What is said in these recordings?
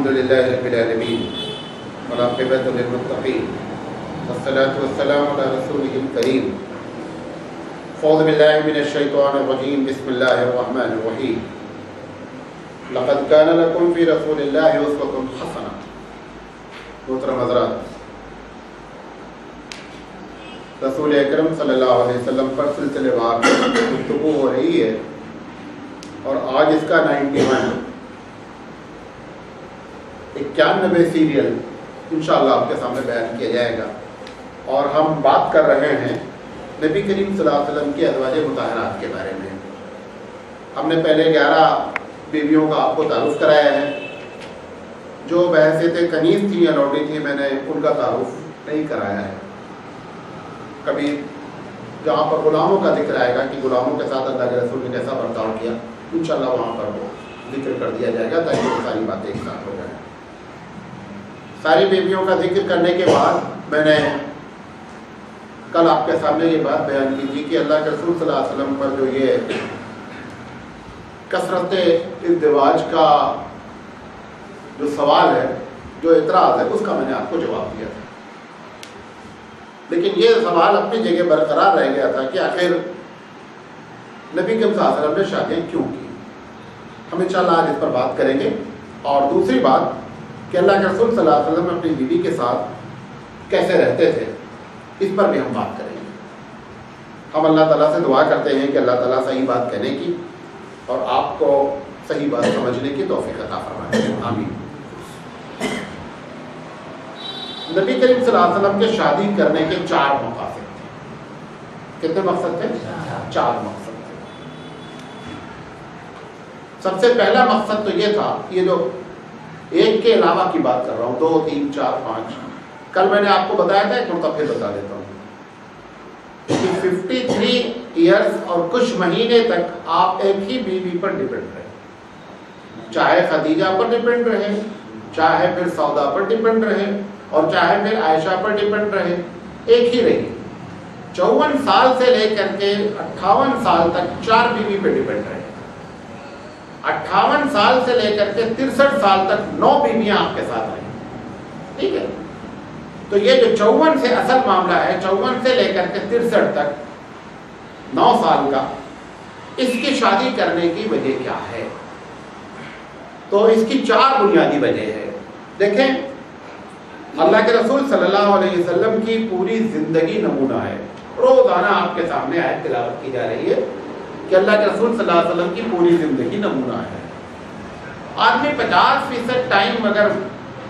الحمد للہ رب العالمین والعاقبۃ للمتقین والصلاۃ والسلام علی رسولہ الکریم اعوذ باللہ من الشیطان الرجیم بسم اللہ الرحمن الرحیم لقد کان لکم فی رسول اللہ اسوۃ حسنہ۔ محترم حضرات، رسول اکرم صلی اللہ علیہ وسلم پر سلسلے وار گفتگو ہو رہی ہے اور آج اس کا 91 سیریل انشاءاللہ آپ کے سامنے بیان کیا جائے گا، اور ہم بات کر رہے ہیں نبی کریم صلی اللہ علیہ وسلم کی ازواج مطہرات کے بارے میں۔ ہم نے پہلے 11 بیویوں کا آپ کو تعارف کرایا ہے، جو بحیثیت کنیز تھی یا لوڈی تھی میں نے ان کا تعارف نہیں کرایا ہے۔ کبھی جہاں پر غلاموں کا ذکر آئے گا کہ غلاموں کے ساتھ اللہ کے رسول نے کیسا برتاؤ کیا، انشاءاللہ وہاں پر وہ ذکر کر دیا جائے گا تاکہ وہ ساری باتیں ایک ساتھ ہو جائیں۔ ساری بیویوں کا ذکر کرنے کے بعد میں نے کل آپ کے سامنے یہ بات بیان کی تھی کہ اللہ کے رسول صلی اللہ علیہ وسلم پر جو یہ کثرت ازدواج کا جو سوال ہے، جو اعتراض ہے، اس کا میں نے آپ کو جواب دیا تھا، لیکن یہ سوال اپنی جگہ برقرار رہ گیا تھا کہ آخر نبی کریم صلی اللہ علیہ وسلم نے شادیاں کیوں کی۔ ہم انشاءاللہ آج اس پر بات کریں گے، اور دوسری بات کہ اللہ کے رسول صلی اللہ علیہ وسلم اپنی بیوی کے ساتھ کیسے رہتے تھے، اس پر بھی ہم بات کریں گے۔ ہم اللہ تعالیٰ سے دعا کرتے ہیں کہ اللہ تعالیٰ صحیح بات کہنے کی اور آپ کو صحیح بات سمجھنے کی توفیق عطا فرمائے، آمین۔ نبی کریم صلی اللہ علیہ وسلم کے شادی کرنے کے 4 مقاصد تھے۔ کتنے مقصد تھے؟ 4 مقصد تھے۔ سب سے پہلا مقصد تو یہ تھا، یہ جو ایک کے علاوہ کی بات کر رہا ہوں، 2 3 4 5، کل میں نے آپ کو بتایا تھا، ایک مرتبہ پھر بتا دیتا ہوں کہ 53 ایئرز اور کچھ مہینے تک آپ ایک ہی بیوی پر ڈیپینڈ رہے، چاہے خدیجہ پر ڈیپینڈ رہے، چاہے پھر سودا پر ڈیپینڈ رہے، اور چاہے پھر عائشہ پر ڈیپینڈ رہے، ایک ہی رہی۔ 54 سال سے لے کر کے 58 سال تک 4 بیوی پہ ڈیپینڈ رہے۔ 58 سال سے لے کر کے 63 سال تک 9 بیویاں آپ کے ساتھ رہیں، ٹھیک ہے؟ تو یہ جو 54 سے اصل معاملہ ہے، 54 سے لے کر کے 63 تک 9 سال کا، اس کی شادی کرنے کی وجہ کیا ہے؟ تو اس کی 4 بنیادی وجہ ہے۔ دیکھیں، اللہ کے رسول صلی اللہ علیہ وسلم کی پوری زندگی نمونہ ہے۔ روزانہ آپ کے سامنے آیت تلاوت کی جا رہی ہے کہ اللہ کے رسول صلی اللہ علیہ وسلم کی پوری زندگی نمونہ ہے۔ آدمی 50% ٹائم اگر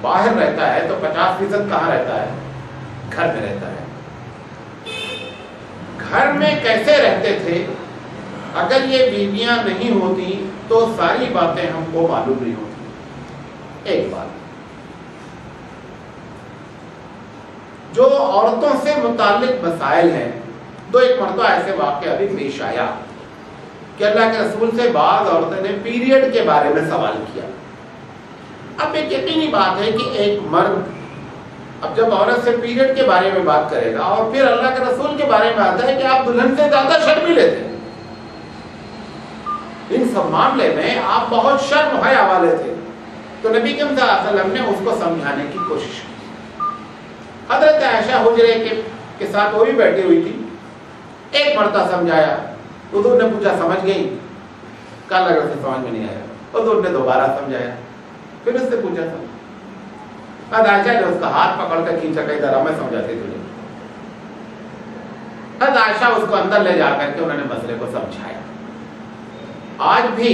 باہر رہتا ہے تو 50% کہاں رہتا ہے؟ گھر میں رہتا ہے۔ گھر میں کیسے رہتے تھے؟ اگر یہ بیویاں نہیں ہوتی تو ساری باتیں ہم کو معلوم نہیں ہوتی۔ ایک بات جو عورتوں سے متعلق مسائل ہیں، تو ایک مرتبہ ایسے واقعہ بھی پیش آیا کہ اللہ کے رسول سے بعض عورتوں نے پیریڈ کے بارے میں سوال کیا۔ اب ایک یقینی بات ہے کہ ایک مرد اب جب عورت سے پیریڈ کے بارے میں بات کرے گا اور پھر اللہ کے رسول کے بارے میں آتا ہے کہ آپ دلہن سے زیادہ شرمی لیتے ہیں، ان سب معاملے میں آپ بہت شرم حیا والے تھے، تو نبی کریم صلی اللہ علیہ وسلم نے اس کو سمجھانے کی کوشش کی۔ حضرت عائشہ حجرے کے ساتھ وہ بھی بیٹھی ہوئی تھی، ایک مرتبہ سمجھایا، حضور نے پوچھا سمجھ گئی؟ کہا لگا سے سمجھ میں نہیں آیا۔ حضور نے دوبارہ سمجھایا، پھر اس سے پوچھا تھا، حضرت عائشہ نے اس کا ہاتھ پکڑ کر کھینچا، کہا ادھر میں سمجھاتی تجھے۔ حضرت عائشہ اس کو اندر لے جا کر کے انہوں نے مسئلے کو سمجھایا۔ آج بھی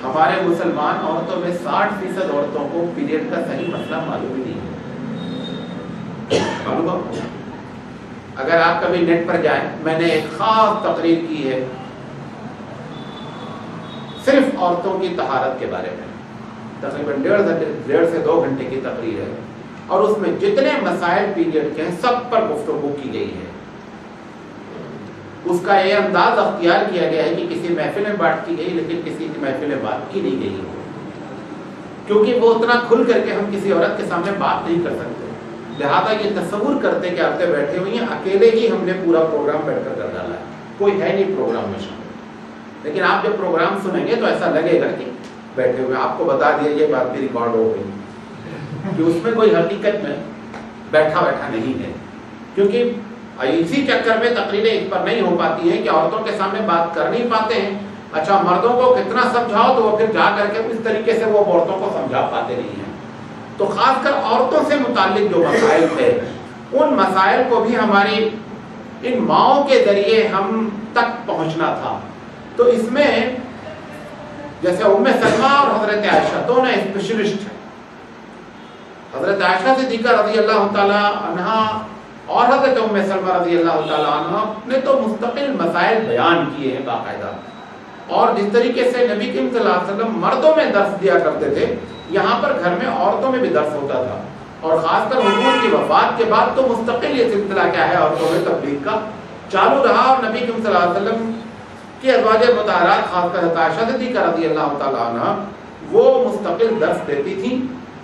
ہمارے مسلمان عورتوں میں 60% عورتوں کو پیریڈ کا صحیح مسئلہ معلوم ہی نہیں ہے۔ اگر آپ کبھی نیٹ پر جائیں، میں نے ایک خاص تقریر کی ہے صرف عورتوں کی طہارت کے بارے میں، تقریباً 1.5 سے 2 گھنٹے کی تقریر ہے، اور اس میں جتنے مسائل پیریڈ کے ہیں سب پر گفتگو کی گئی ہے۔ اس کا یہ انداز اختیار کیا گیا ہے کہ کسی محفل میں بات کی گئی لیکن کسی کی محفل میں بات کی نہیں گئی، کیونکہ وہ اتنا کھل کر کے ہم کسی عورت کے سامنے بات نہیں کر سکتے، لہٰذا یہ تصور کرتے کہ عورتیں بیٹھے ہوئی ہیں، اکیلے ہی ہم نے پورا پروگرام بیٹھ کر ڈالا ہے، کوئی ہے نہیں پروگرام میں شامل۔ لیکن آپ جب پروگرام سنیں گے تو ایسا لگے گا کہ بیٹھے ہوئے, آپ کو بتا دیا یہ بات بھی ریکارڈ ہو گئی کہ اس میں کوئی حقیقت میں بیٹھا نہیں ہے, کیونکہ اسی چکر میں تقریریں اس پر نہیں ہو پاتی ہیں کہ عورتوں کے سامنے بات کر نہیں پاتے ہیں. اچھا مردوں کو کتنا سمجھاؤ تو وہ پھر جا کر کے اس طریقے سے وہ عورتوں کو سمجھا پاتے نہیں ہیں. تو خاص کر عورتوں سے متعلق جو مسائل تھے ان مسائل کو بھی ہماری ان ماؤں کے ذریعے ہم تک پہنچنا تھا. تو اس میں جیسے ام سلمہ اور حضرت عائشہ دونوں اسپیشلسٹ ہیں. حضرت عائشہ صدیقہ رضی اللہ تعالی عنہا اور حضرت ام سلمہ رضی اللہ تعالی عنہ نے تو مستقل مسائل بیان کیے ہیں باقاعدہ, اور جس طریقے سے نبی کریم صلی اللہ علیہ وسلم مردوں میں درس دیا کرتے تھے یہاں پر گھر میں عورتوں میں بھی درس ہوتا تھا. اور خاص کر حضور کی وفات کے بعد تو مستقل یہ سلسلہ کیا ہے عورتوں میں تبلیغ کا چالو رہا, اور نبی کریم صلی اللہ علیہ وسلم کی ازواج مطہرات خاص کر عائشہ صدیقہ رضی اللہ تعالی عنہ وہ مستقل درس دیتی تھیں.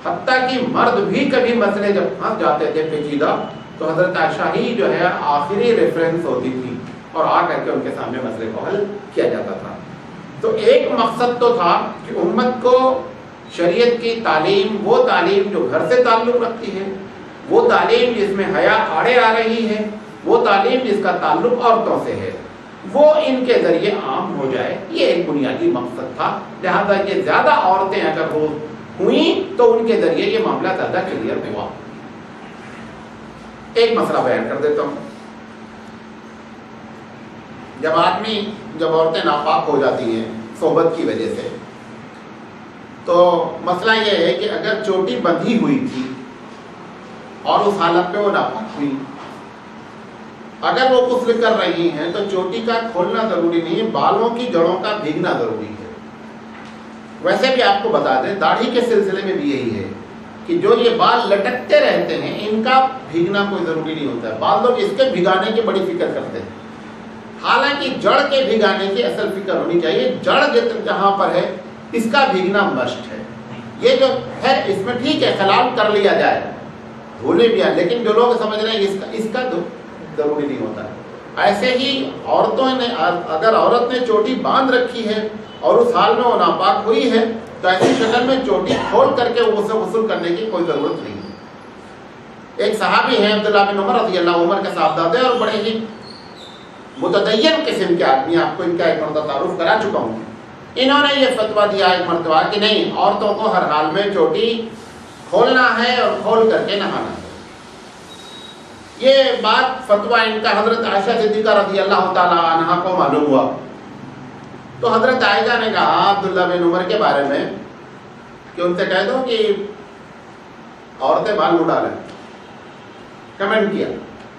حتیٰ کہ مرد بھی کبھی مسئلے جب پھنس جاتے تھے پیچیدہ تو حضرت عائشہ ہی جو ہے آخری ریفرنس ہوتی تھی اور آ کر کے ان کے سامنے مسئلے کو حل کیا جاتا تھا. تو ایک مقصد تو تھا کہ امت کو شریعت کی تعلیم, وہ تعلیم جو گھر سے تعلق رکھتی ہے, وہ تعلیم جس میں حیا آڑے آ رہی ہے, وہ تعلیم جس کا تعلق عورتوں سے ہے, وہ ان کے ذریعے عام ہو جائے. یہ ایک بنیادی مقصد تھا. لہذا یہ زیادہ عورتیں اگر ہوئیں تو ان کے ذریعے یہ معاملہ زیادہ کلیئر ہوا. ایک مسئلہ بیان کر دیتا ہوں. جب عورتیں ناپاک ہو جاتی ہیں صحبت کی وجہ سے, تو مسئلہ یہ ہے کہ اگر چوٹی بندھی ہوئی تھی اور اس حالت پہ وہ ناپاک ہوئی, اگر وہ غسل کر رہی ہیں تو چوٹی کا کھولنا ضروری نہیں ہے, بالوں کی جڑوں کا بھیگنا ضروری ہے. ویسے بھی آپ کو بتا دیں داڑھی کے سلسلے میں بھی یہی ہے کہ جو یہ بال لٹکتے رہتے ہیں ان کا بھیگنا کوئی ضروری نہیں ہوتا ہے. بعض لوگ اس کے بھگانے کی بڑی فکر کرتے ہیں, حالانکہ جڑ کے بھگانے کی اصل فکر ہونی چاہیے. جڑ جہاں پر ہے اس کا بھیگنا مشٹ ہے. یہ جو ہے اس میں ٹھیک ہے خلال کر لیا جائے, دھونے بھی آئے, لیکن جو لوگ سمجھ رہے ہیں اس کا ضروری نہیں ہوتا ہے. ایسے ہی عورتوں نے, اگر عورت نے چوٹی باندھ رکھی ہے اور اس حال میں وہ ناپاک ہوئی ہے تو ایسی شکل میں چوٹی کھول کر کے اسے غسل کرنے کی کوئی ضرورت نہیں ہے. ایک صحابی ہیں عبداللہ بن عمر رضی اللہ, عمر کے صاحبزادے اور بڑے ہی متدین قسم کے آدمی, آپ کو ان کا ایک مرتبہ تعارف کرا چکا ہوں. انہوں نے یہ فتویٰ دیا ایک مرتبہ کہ نہیں, عورتوں کو ہر حال میں چوٹی کھولنا ہے اور کھول کر کے نہانا ہے. یہ بات فتویٰ ان کا حضرت عائشہ صدیقہ رضی اللہ تعالی عنہا کو معلوم ہوا تو حضرت عائشہ نے کہا عبداللہ بن عمر کے بارے میں کہ ان سے کہہ دو کہ عورتیں بال منہ ڈالیں. کمنٹ کیا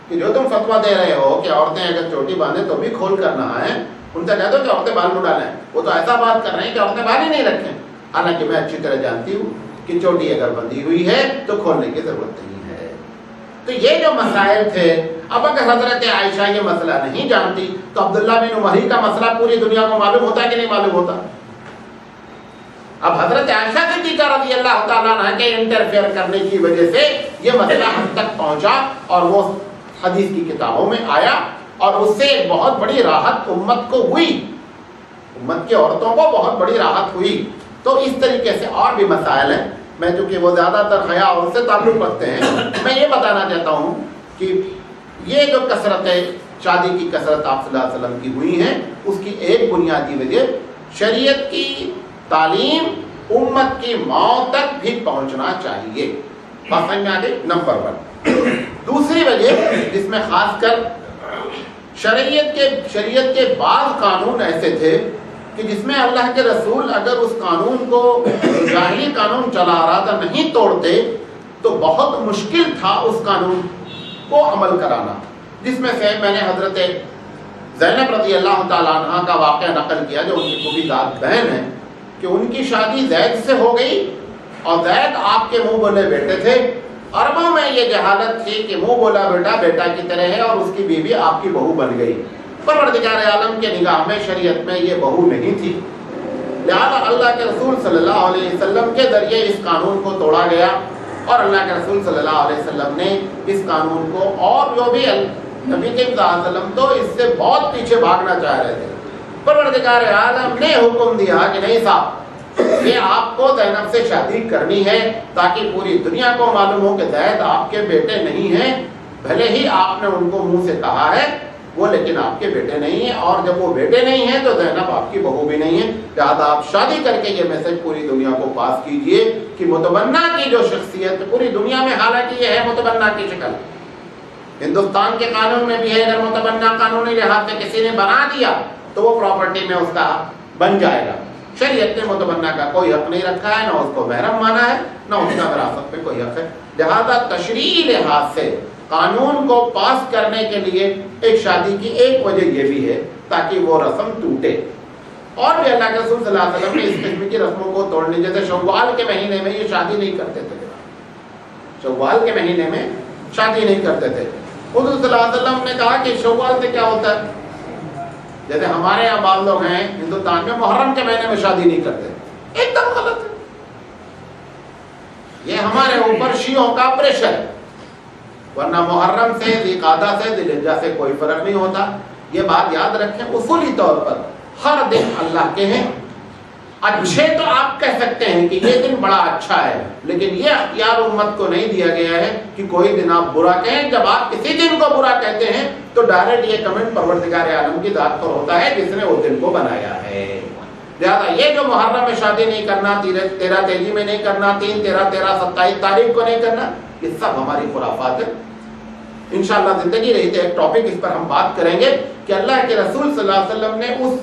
کہ جو تم فتویٰ دے رہے ہو کہ عورتیں اگر چوٹی باندھیں تو بھی کھول کر نہائیں, ان سے کہہ دو کہ عورتیں بال منہ ڈالیں. وہ تو ایسا بات کر رہے ہیں کہ عورتیں بال ہی نہیں رکھیں, حالانکہ میں اچھی طرح جانتی ہوں کہ چوٹی اگر بندھی ہوئی ہے تو کھولنے کی ضرورت نہیں ہے. تو یہ جو مسائل تھے, اب اگر حضرت عائشہ یہ مسئلہ نہیں جانتی تو عبداللہ بن عمر کا مسئلہ پوری دنیا کو معلوم ہوتا کہ نہیں معلوم ہوتا. اب حضرت عائشہ صدیقہ رضی اللہ تعالیٰ عنہ کے انٹرفیئر کرنے کی وجہ سے یہ مسئلہ ہم تک پہنچا اور وہ حدیث کی کتابوں میں آیا, اور اس سے ایک بہت بڑی راحت امت کو ہوئی, امت کی عورتوں کو بہت بڑی راحت ہوئی. تو اس طریقے سے اور بھی مسائل ہیں, میں چونکہ وہ زیادہ تر حیا اور سے تعلق رکھتے ہیں, میں یہ بتانا چاہتا ہوں کہ یہ جو کثرتیں شادی کی کثرت آپ صلی اللہ علیہ وسلم کی ہوئی ہیں اس کی ایک بنیادی وجہ شریعت کی تعلیم امت کی ماؤں تک بھی پہنچنا چاہیے. بات سمجھ میں آ گئی. نمبر 1. دوسری وجہ جس میں خاص کر شریعت کے بعض قانون ایسے تھے کہ جس میں اللہ کے رسول اگر اس قانون کو ظاہری قانون چلا رہا تھا نہیں توڑتے تو بہت مشکل تھا اس قانون کو عمل کرانا. جس میں سے میں نے حضرت زینب رضی اللہ تعالیٰ عنہ کا واقعہ نقل کیا جو ان کی پھوپھی داد بہن ہے کہ ان کی شادی زید سے ہو گئی اور زید آپ کے منہ بولے بیٹے تھے. عربوں میں یہ جہالت تھی کہ منہ بولا بیٹا بیٹا کی طرح ہے اور اس کی بیوی آپ کی بہو بن گئی. پروردگار عالم کے نگاہ میں شریعت میں یہ بہو نہیں تھی, لہذا اللہ کے رسول صلی اللہ علیہ وسلم کے ذریعے اس قانون کو توڑا گیا اور اللہ کے رسول صلی اللہ علیہ وسلم نے اس قانون کو, اور جو بھی نبی کے صلی اللہ علیہ وسلم تو اس سے بہت پیچھے بھاگنا چاہ رہے تھے, پروردگار عالم نے حکم دیا کہ نہیں صاحب یہ آپ کو زینب سے شادی کرنی ہے تاکہ پوری دنیا کو معلوم ہو کہ زید آپ کے بیٹے نہیں ہیں، بھلے ہی آپ نے ان کو منہ سے کہا ہے وہ، لیکن آپ کے بیٹے نہیں ہیں، اور جب وہ بیٹے نہیں ہیں تو زینب آپ کی بہو بھی نہیں ہے، لہٰذا آپ شادی کر کے یہ میسج پوری دنیا کو پاس کیجئے کہ متبنہ کی جو شخصیت پوری دنیا میں، حالانکہ یہ ہے متبنہ کی شکل، ہندوستان کے قانون میں بھی ہے، اگر متبنہ قانونی لحاظ سے کسی نے بنا دیا تو وہ پراپرٹی میں اس کا بن جائے گا۔ شریعت نے متبنہ کا کوئی حق نہیں رکھا ہے، نہ اس کو محرم مانا ہے، نہ اس کا وراثت میں کوئی حق ہے، لہذا تشریعی لحاظ سے قانون کو پاس کرنے کے لیے ایک شادی کی ایک وجہ یہ بھی ہے تاکہ وہ رسم ٹوٹے۔ اور بھی اللہ کے رسول صلی اللہ علیہ وسلم نے اس قسم کی رسموں کو توڑنے، جیسے شوال کے مہینے میں یہ شادی نہیں کرتے تھے، شوال کے مہینے میں شادی نہیں کرتے تھے۔ حضور صلی اللہ علیہ وسلم نے کہا کہ شوال سے کیا ہوتا ہے، جیسے ہمارے یہاں بعض لوگ ہیں ہندوستان میں محرم کے مہینے میں شادی نہیں کرتے، ایک دم غلط ہے، یہ ہمارے اوپر شیعوں کا پریشر ہے، ورنہ محرم سے ذی-قعدہ سے ذی الحجہ سے کوئی فرق نہیں ہوتا۔ یہ بات یاد رکھیں، اصولی طور پر ہر دن اللہ کے ہیں، اچھے تو آپ کہہ سکتے ہیں کہ یہ دن بڑا اچھا ہے، لیکن یہ اختیار امت کو نہیں دیا گیا ہے کہ کوئی دن آپ برا کہیں۔ جب آپ کسی دن کو برا کہتے ہیں تو ڈائریکٹ یہ کمنٹ پروردگار عالم کی ذات پر ہوتا ہے جس نے اس دن کو بنایا ہے۔ لہٰذا یہ جو محرم میں شادی نہیں کرنا، 13 تیزی میں نہیں کرنا، 3، 13، 27 تاریخ کو نہیں کرنا، یہ سب ہماری خرافات ہے۔ انشاءاللہ زندگی رہی تو ایک ٹاپک اس پر ہم بات کریں گے کہ اللہ کے رسول صلی اللہ علیہ وسلم نے اس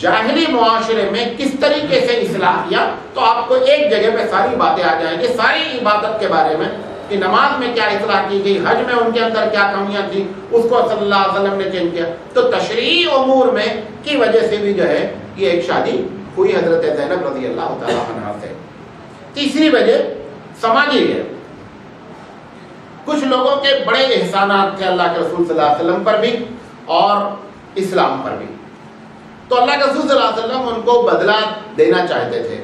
جاہلی معاشرے میں کس طریقے سے اصلاح کیا، تو آپ کو ایک جگہ پہ ساری باتیں آ جائیں گی، ساری عبادت کے بارے میں، کہ نماز میں کیا اصلاح کی گئی، حج میں ان کے اندر کیا کمیاں تھیں، اس کو صلی اللہ علیہ وسلم نے چینج کیا۔ تو تشریعی امور میں کی وجہ سے بھی جو ہے یہ ایک شادی ہوئی حضرت زینب رضی اللہ تعالیٰ عنہا سے۔ تیسری وجہ سماجی ہے، کچھ لوگوں کے بڑے احسانات تھے اللہ کے رسول صلی اللہ علیہ وسلم پر بھی اور اسلام پر بھی، تو اللہ کے رسول صلی اللہ علیہ وسلم ان کو بدلہ دینا چاہتے تھے۔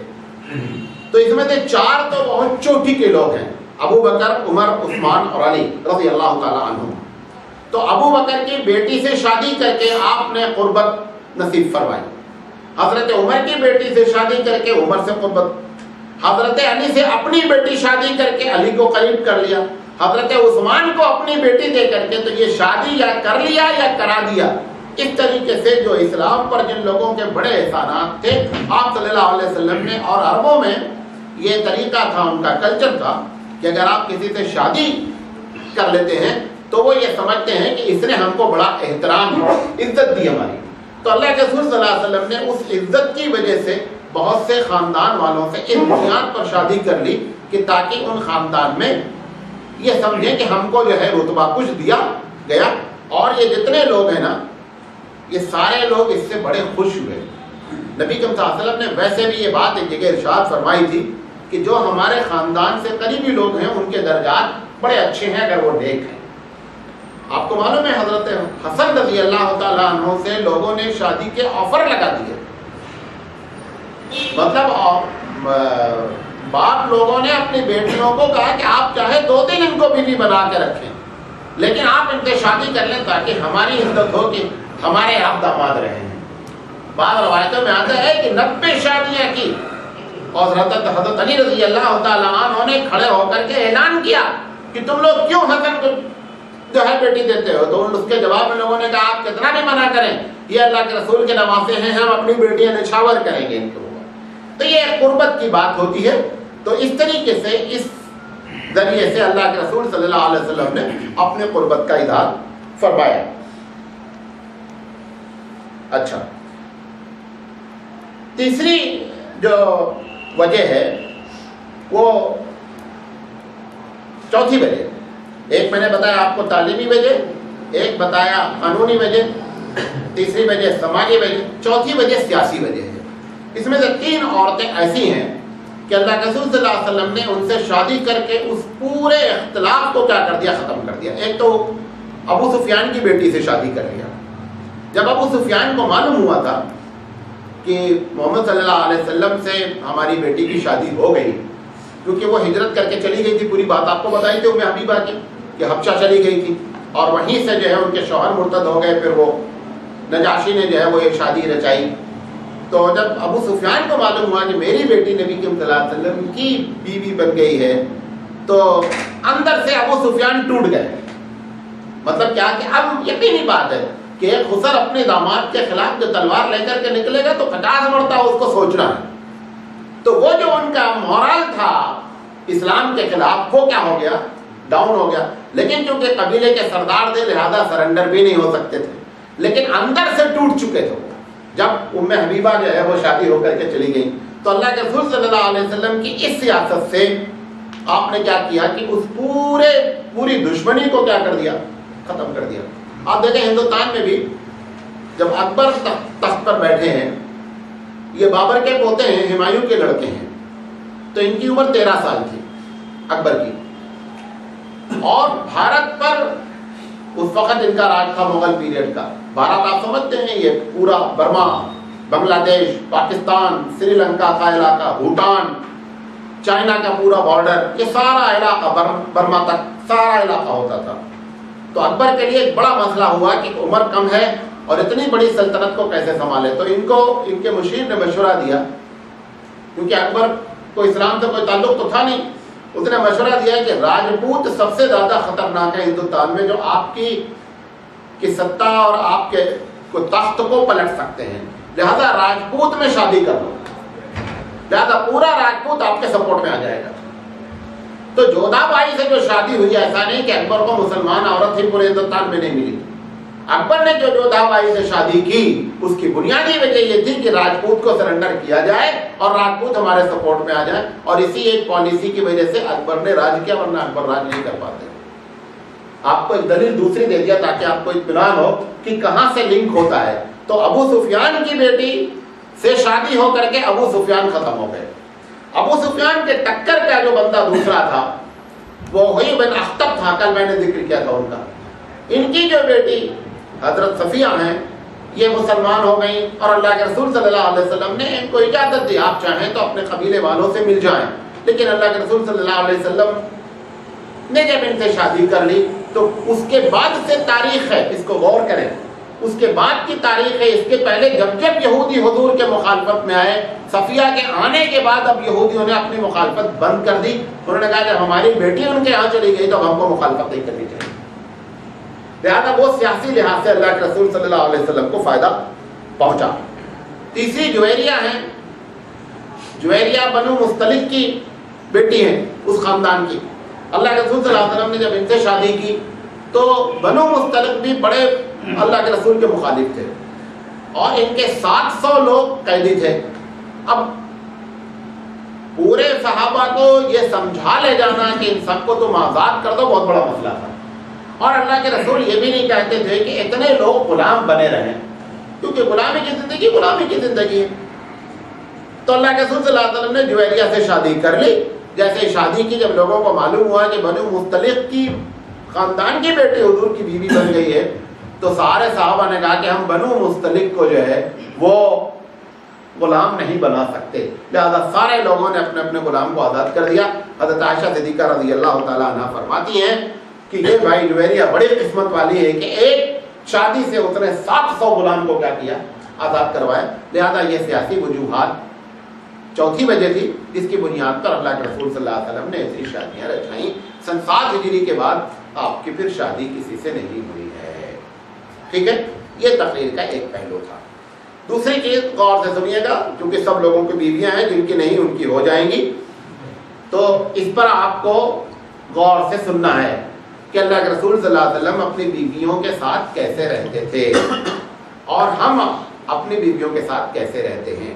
تو اس میں سے 4 تو بہت چوٹی کے لوگ ہیں، ابو بکر، عمر، عثمان اور علی رضی اللہ تعالیٰ عنہ۔ تو ابو بکر کی بیٹی سے شادی کر کے آپ نے قربت نصیب فرمائی، حضرت عمر کی بیٹی سے شادی کر کے عمر سے قربت، حضرت علی سے اپنی بیٹی شادی کر کے علی کو قریب کر لیا، حضرت عثمان کو اپنی بیٹی دے کر کے، تو یہ شادی یا کر لیا یا کرا دیا۔ اس طریقے سے جو اسلام پر جن لوگوں کے بڑے احسانات تھے، آپ صلی اللہ علیہ وسلم نے، اور عربوں میں یہ طریقہ تھا، ان کا کلچر تھا کہ اگر آپ کسی سے شادی کر لیتے ہیں تو وہ یہ سمجھتے ہیں کہ اس نے ہم کو بڑا احترام، عزت دی ہماری۔ تو اللہ کے رسول صلی اللہ علیہ وسلم نے اس عزت کی وجہ سے بہت سے خاندان والوں سے اس بنیاد پر شادی کر لی کہ تاکہ ان خاندان میں یہ سمجھیں کہ ہم کو جو ہے رتبہ کچھ دیا گیا، اور یہ جتنے لوگ ہیں نا یہ سارے لوگ اس سے بڑے خوش ہوئے۔ نبی کریم صلی اللہ علیہ وسلم نے ویسے بھی یہ بات ایک جگہ ارشاد فرمائی تھی کہ جو ہمارے خاندان سے قریبی لوگ ہیں ان کے درجات بڑے اچھے ہیں اگر وہ نیک ہیں۔ آپ کو معلوم ہے حضرت حسن رضی اللہ تعالیٰ عنہ سے لوگوں نے شادی کے آفر لگا دیے، مطلب باپ لوگوں نے اپنی بیٹیوں کو کہا کہ آپ چاہے 2-3 ان کو بیوی بنا کے رکھیں، لیکن آپ ان سے شادی کر لیں تاکہ ہماری عزت ہو کہ ہمارے آپ داماد رہے ہیں۔ بعض روایتوں میں آتا ہے کہ 90 شادیاں کی، اور حضرت علی رضی اللہ تعالیٰ عنہ نے کھڑے ہو کر کے اعلان کیا کہ تم لوگ کیوں حسن کو جو ہے بیٹی دیتے ہو؟ تو اس کے جواب میں لوگوں نے کہا آپ کتنا بھی منع کریں، یہ اللہ کے رسول کے نواسے ہیں، ہم اپنی بیٹیاں نچھاور کریں گے ان کو۔ تو یہ ایک قربت کی بات ہوتی ہے۔ تو اس طریقے سے اس ذریعے سے اللہ کے رسول صلی اللہ علیہ وسلم نے اپنے قربت کا اظہار فرمایا۔ اچھا، تیسری جو وجہ ہے وہ چوتھی وجہ، ایک میں نے بتایا آپ کو تعلیمی وجہ، ایک بتایا قانونی وجہ، تیسری وجہ سماجی وجہ، چوتھی وجہ سیاسی وجہ ہے۔ اس میں سے 3 عورتیں ایسی ہیں کہ اللہ کے رسول صلی اللہ علیہ وسلم نے ان سے شادی کر کے اس پورے اختلاف کو کیا کر دیا، ختم کر دیا۔ ایک تو ابو سفیان کی بیٹی سے شادی کر لیا۔ جب ابو سفیان کو معلوم ہوا تھا کہ محمد صلی اللہ علیہ وسلم سے ہماری بیٹی کی شادی ہو گئی، کیونکہ وہ ہجرت کر کے چلی گئی تھی، پوری بات آپ کو بتائی تھی ام حبیبہ کی کہ حبشہ چلی گئی تھی، اور وہیں سے جو ہے ان کے شوہر مرتد ہو گئے، پھر وہ نجاشی نے جو ہے وہ ایک شادی رچائی۔ تو جب ابو سفیان کو معلوم ہوا کہ میری بیٹی نبی کریم صلی اللہ علیہ وسلم کی بیوی بن گئی ہے تو اندر سے ابو سفیان ٹوٹ گئے. مطلب کیا کہ اب یقینی بات ہے کہ ایک خسر اپنے داماد کے خلاف جو تلوار لے کر کے نکلے گا تو 50 مرتبہ اس کو سوچنا ہے. تو وہ جو ان کا مورال تھا اسلام کے خلاف وہ کیا ہو گیا؟ ڈاؤن ہو گیا. لیکن چونکہ قبیلے کے سردار تھے لہذا سرنڈر بھی نہیں ہو سکتے تھے، لیکن اندر سے ٹوٹ چکے تھے. جب ام حبیبہ جو ہے وہ شادی ہو کر کے چلی گئی تو اللہ کے رسول صلی اللہ علیہ وسلم کی اس سیاست سے آپ نے کیا کیا کہ اس پوری دشمنی کو کیا کر دیا؟ ختم کر دیا. آپ دیکھیں ہندوستان میں بھی جب اکبر تخت پر بیٹھے ہیں، یہ بابر کے پوتے ہیں، ہمایوں کے لڑکے ہیں، تو ان کی عمر 13 سال تھی اکبر کی، اور بھارت پر اس وقت ان کا راج تھا مغل پیریڈ کا. بھارت آپ سمجھتے ہیں یہ پورا برما، بنگلہ دیش، پاکستان، سری لنکا کا علاقہ، بھوٹان، چائنا کا پورا بارڈر، یہ سارا علاقہ برما تک سارا علاقہ ہوتا تھا. تو اکبر کے لیے ایک بڑا مسئلہ ہوا کہ عمر کم ہے اور اتنی بڑی سلطنت کو کیسے سنبھالے. تو ان کے مشیر نے مشورہ دیا، کیونکہ اکبر کو اسلام سے کوئی تعلق تو تھا نہیں، اس نے مشورہ دیا کہ راجپوت سب سے زیادہ خطرناک ہے ہندوستان میں، جو آپ کی سطح اور آپ کے تخت کو پلٹ سکتے ہیں، لہذا راجپوت میں شادی کر لو، لہذا پورا راجپوت آپ کے سپورٹ میں آ جائے گا. تو جودھا بائی سے جو شادی ہوئی، ایسا نہیں کہ اکبر کو مسلمان عورت ہی پورے ہندوستان میں نہیں ملی. اکبر نے جو جودھا بائی سے شادی کی اس کی بنیادی وجہ یہ تھی کہ راجپوت کو سرنڈر کیا جائے اور راجپوت ہمارے سپورٹ میں آ جائے، اور اسی ایک پالیسی کی وجہ سے اکبر نے راج کیا، ورنہ اکبر راج نہیں کر پاتے. آپ کو ایک دلیل دوسری دے دیا تاکہ آپ کو اطمینان ہو کہ کہاں سے لنک ہوتا ہے. تو ابو سفیان کی بیٹی سے شادی ہو کر کے ابو سفیان ختم ہو گئے. ابو سفیان کے ٹکر کا جو بندہ دوسرا تھا وہ حیی بن اخطب تھا، کل میں نے ذکر کیا تھا ان کا. ان کی جو بیٹی حضرت صفیہ ہیں یہ مسلمان ہو گئیں، اور اللہ کے رسول صلی اللہ علیہ وسلم نے ان کو اجازت دی آپ چاہیں تو اپنے قبیلے والوں سے مل جائیں. لیکن اللہ کے رسول صلی اللہ علیہ وسلم نے جب ان سے شادی کر لی تو اس کے بعد سے تاریخ ہے، اس کو غور کریں، اس کے بعد کی تاریخ ہے. اس کے پہلے جب یہودی حضور کے مخالفت میں آئے، صفیہ کے آنے کے بعد اب یہودیوں نے اپنی مخالفت بند کر دی. انہوں نے کہا کہ ہماری بیٹی ان کے یہاں چلی گئی تو ہم کو مخالفت نہیں کرنی چاہیے. لہٰذا وہ سیاسی لحاظ سے اللہ کے رسول صلی اللہ علیہ وسلم کو فائدہ پہنچا. تیسری جویریہ ہیں، جویریہ بنو مستلق کی بیٹی ہیں اس خاندان کی. اللہ کے رسول صلی اللہ علیہ وسلم نے جب ان سے شادی کی تو بنو مستلق بھی بڑے اللہ کے رسول کے مخالف تھے، اور ان کے 700 لوگ قیدی تھے. اب پورے صحابہ کو یہ سمجھا لے جانا کہ ان سب کو تم آزاد کر دو بہت بڑا مسئلہ تھا. اور اللہ کے رسول یہ بھی نہیں کہتے تھے کہ اتنے لوگ غلام بنے رہیں، کیونکہ غلامی کی زندگی ہے. تو اللہ کے رسول صلی اللہ علیہ وسلم نے جویریہ سے شادی کر لی. جیسے شادی کی جب لوگوں کو معلوم ہوا کہ بنو مستلق کی خاندان کی بیٹی حضور کی بیوی بن گئی ہے تو سارے صحابہ نے کہا کہ ہم بنو مستلق کو جو ہے وہ غلام نہیں بنا سکتے، لہذا سارے لوگوں نے اپنے اپنے غلام کو آزاد کر دیا. حضرت عائشہ صدیقہ رضی اللہ تعالیٰ عنہ فرماتی ہیں کہ یہ بھائی جویریہ بڑی قسمت والی ہے کہ ایک شادی سے اس نے 700 غلام کو کیا کیا، آزاد کروائے. لہذا یہ سیاسی وجوہات چوتھی وجہ تھی جس کی بنیاد پر اللہ کے رسول صلی اللہ علیہ وسلم نے ایسی شادیاں رچائیں. سن 7 ہجری کے بعد آپ کی پھر شادی کسی سے نہیں ہوئی ہے. ٹھیک ہے، یہ تقریر کا ایک پہلو تھا. دوسری چیز غور سے سنیے گا، کیونکہ سب لوگوں کی بیویاں ہیں، جن کی نہیں ان کی ہو جائیں گی، تو اس پر آپ کو غور سے سننا ہے کہ اللہ کے رسول صلی اللہ علیہ وسلم اپنی بیویوں کے ساتھ کیسے رہتے تھے اور ہم اپنی بیویوں کے ساتھ کیسے رہتے ہیں.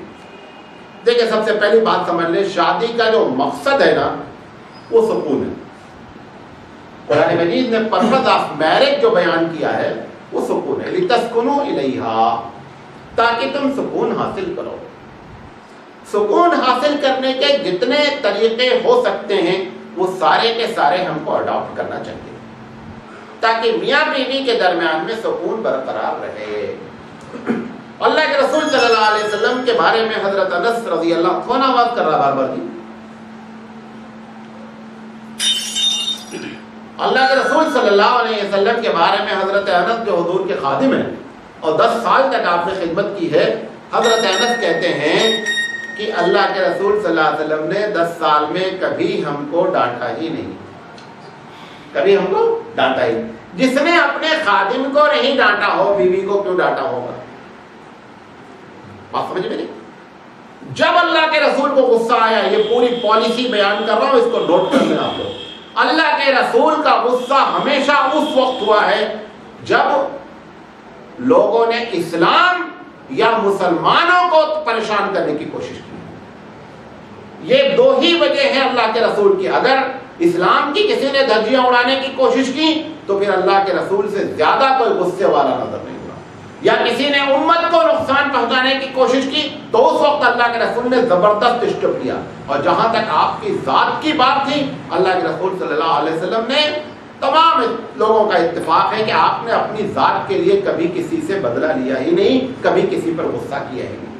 دیکھیں، سب سے پہلی بات سمجھ لیں، شادی کا جو مقصد ہے نا وہ سکون ہے. قرآن مجید نے پرپز آف میرج جو بیان کیا ہے وہ سکون ہے. لِتَسْكُنُوا إِلَيْهَا، تاکہ تم سکون حاصل کرو. سکون حاصل کرنے کے جتنے طریقے ہو سکتے ہیں وہ سارے کے سارے ہم کو اڈاپٹ کرنا چاہیے تاکہ میاں بیوی کے درمیان میں سکون برقرار رہے. اللہ کے رسول صلی اللہ علیہ وسلم کے بارے میں حضرت انس رضی اللہ، کون آواز کر رہا بار بار جی؟ اللہ کے رسول صلی اللہ علیہ وسلم کے بارے میں حضرت انس جو حضور کے خادم ہیں اور 10 سال تک آپ نے خدمت کی ہے، حضرت انس کہتے ہیں کہ اللہ کے رسول صلی اللہ علیہ وسلم نے 10 سال میں کبھی ہم کو ڈانٹا ہی نہیں، کبھی ہم کو ڈانٹا ہی نہیں۔ جس نے اپنے خادم کو نہیں ڈانٹا ہو، بیوی کو کیوں ڈانٹا ہوگا؟ بات سمجھ میں نہیں؟ جب اللہ کے رسول کو غصہ آیا، یہ پوری پالیسی بیان کر رہا ہوں، اس کو نوٹ کر لیں آپ لوگ۔ اللہ کے رسول کا غصہ ہمیشہ اس وقت ہوا ہے جب لوگوں نے اسلام یا مسلمانوں کو پریشان کرنے کی کوشش کی۔ یہ دو ہی وجہ ہیں اللہ کے رسول کی۔ اگر اسلام کی کسی نے دھجیاں اڑانے کی کوشش کی تو پھر اللہ کے رسول سے زیادہ کوئی غصے والا نظر نہیں ہوا، یا کسی نے امت کو نقصان پہنچانے کی کوشش کی تو اس وقت اللہ کے رسول نے زبردست اسٹیپ لیا۔ اور جہاں تک آپ کی ذات کی بات تھی، اللہ کے رسول صلی اللہ علیہ وسلم نے، تمام لوگوں کا اتفاق ہے کہ آپ نے اپنی ذات کے لیے کبھی کسی سے بدلہ لیا ہی نہیں، کبھی کسی پر غصہ کیا ہی نہیں۔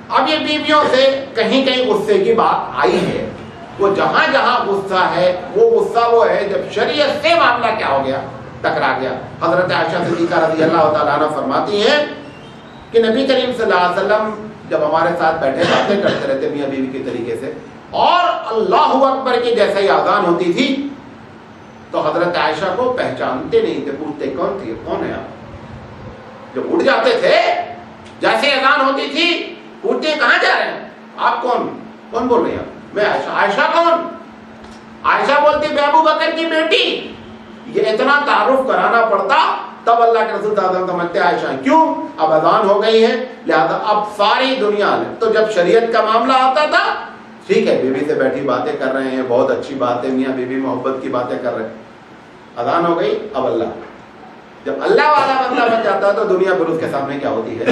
اب یہ بیویوں سے کہیں کہیں غصے کی بات آئی ہے، وہ جہاں جہاں غصہ ہے وہ غصہ وہ ہے جب شریعت سے معاملہ کیا ہو گیا، ٹکرا گیا۔ حضرت عائشہ صدیقہ رضی اللہ تعالیٰ عنہ فرماتی ہیں کہ نبی کریم صلی اللہ علیہ وسلم جب ہمارے ساتھ بیٹھے باتیں کرتے رہتے میاں بیوی کے طریقے سے، اور اللہ اکبر کی جیسے ہی اذان ہوتی تھی تو حضرت عائشہ کو پہچانتے نہیں تھے، پوچھتے کون تھی، کون ہے آپ؟ جب اٹھ جاتے تھے جیسے اذان ہوتی تھی پوچھتے کہاں جا رہے ہیں آپ، کون بول رہے ہیں آپ؟ میں عائشہ۔ عائشہ کون؟ عائشہ بولتی میں ابو بکر کی بیٹی۔ یہ اتنا تعارف کرانا پڑتا تب اللہ کے رسول صلی اللہ علیہ وسلم سمجھتے عائشہ ہیں۔ کیوں؟ اب اذان ہو گئی ہے، لہذا اب ساری دنیا نے، تو جب شریعت کا معاملہ آتا تھا ٹھیک ہے بیوی سے بیٹھی باتیں کر رہے ہیں، بہت اچھی بات ہے، میاں بیوی محبت کی باتیں کر رہے ہیں، اذان ہو گئی اب اللہ، جب اللہ والا بندہ بن جاتا ہے تو دنیا پھر اس کے سامنے کیا ہوتی ہے،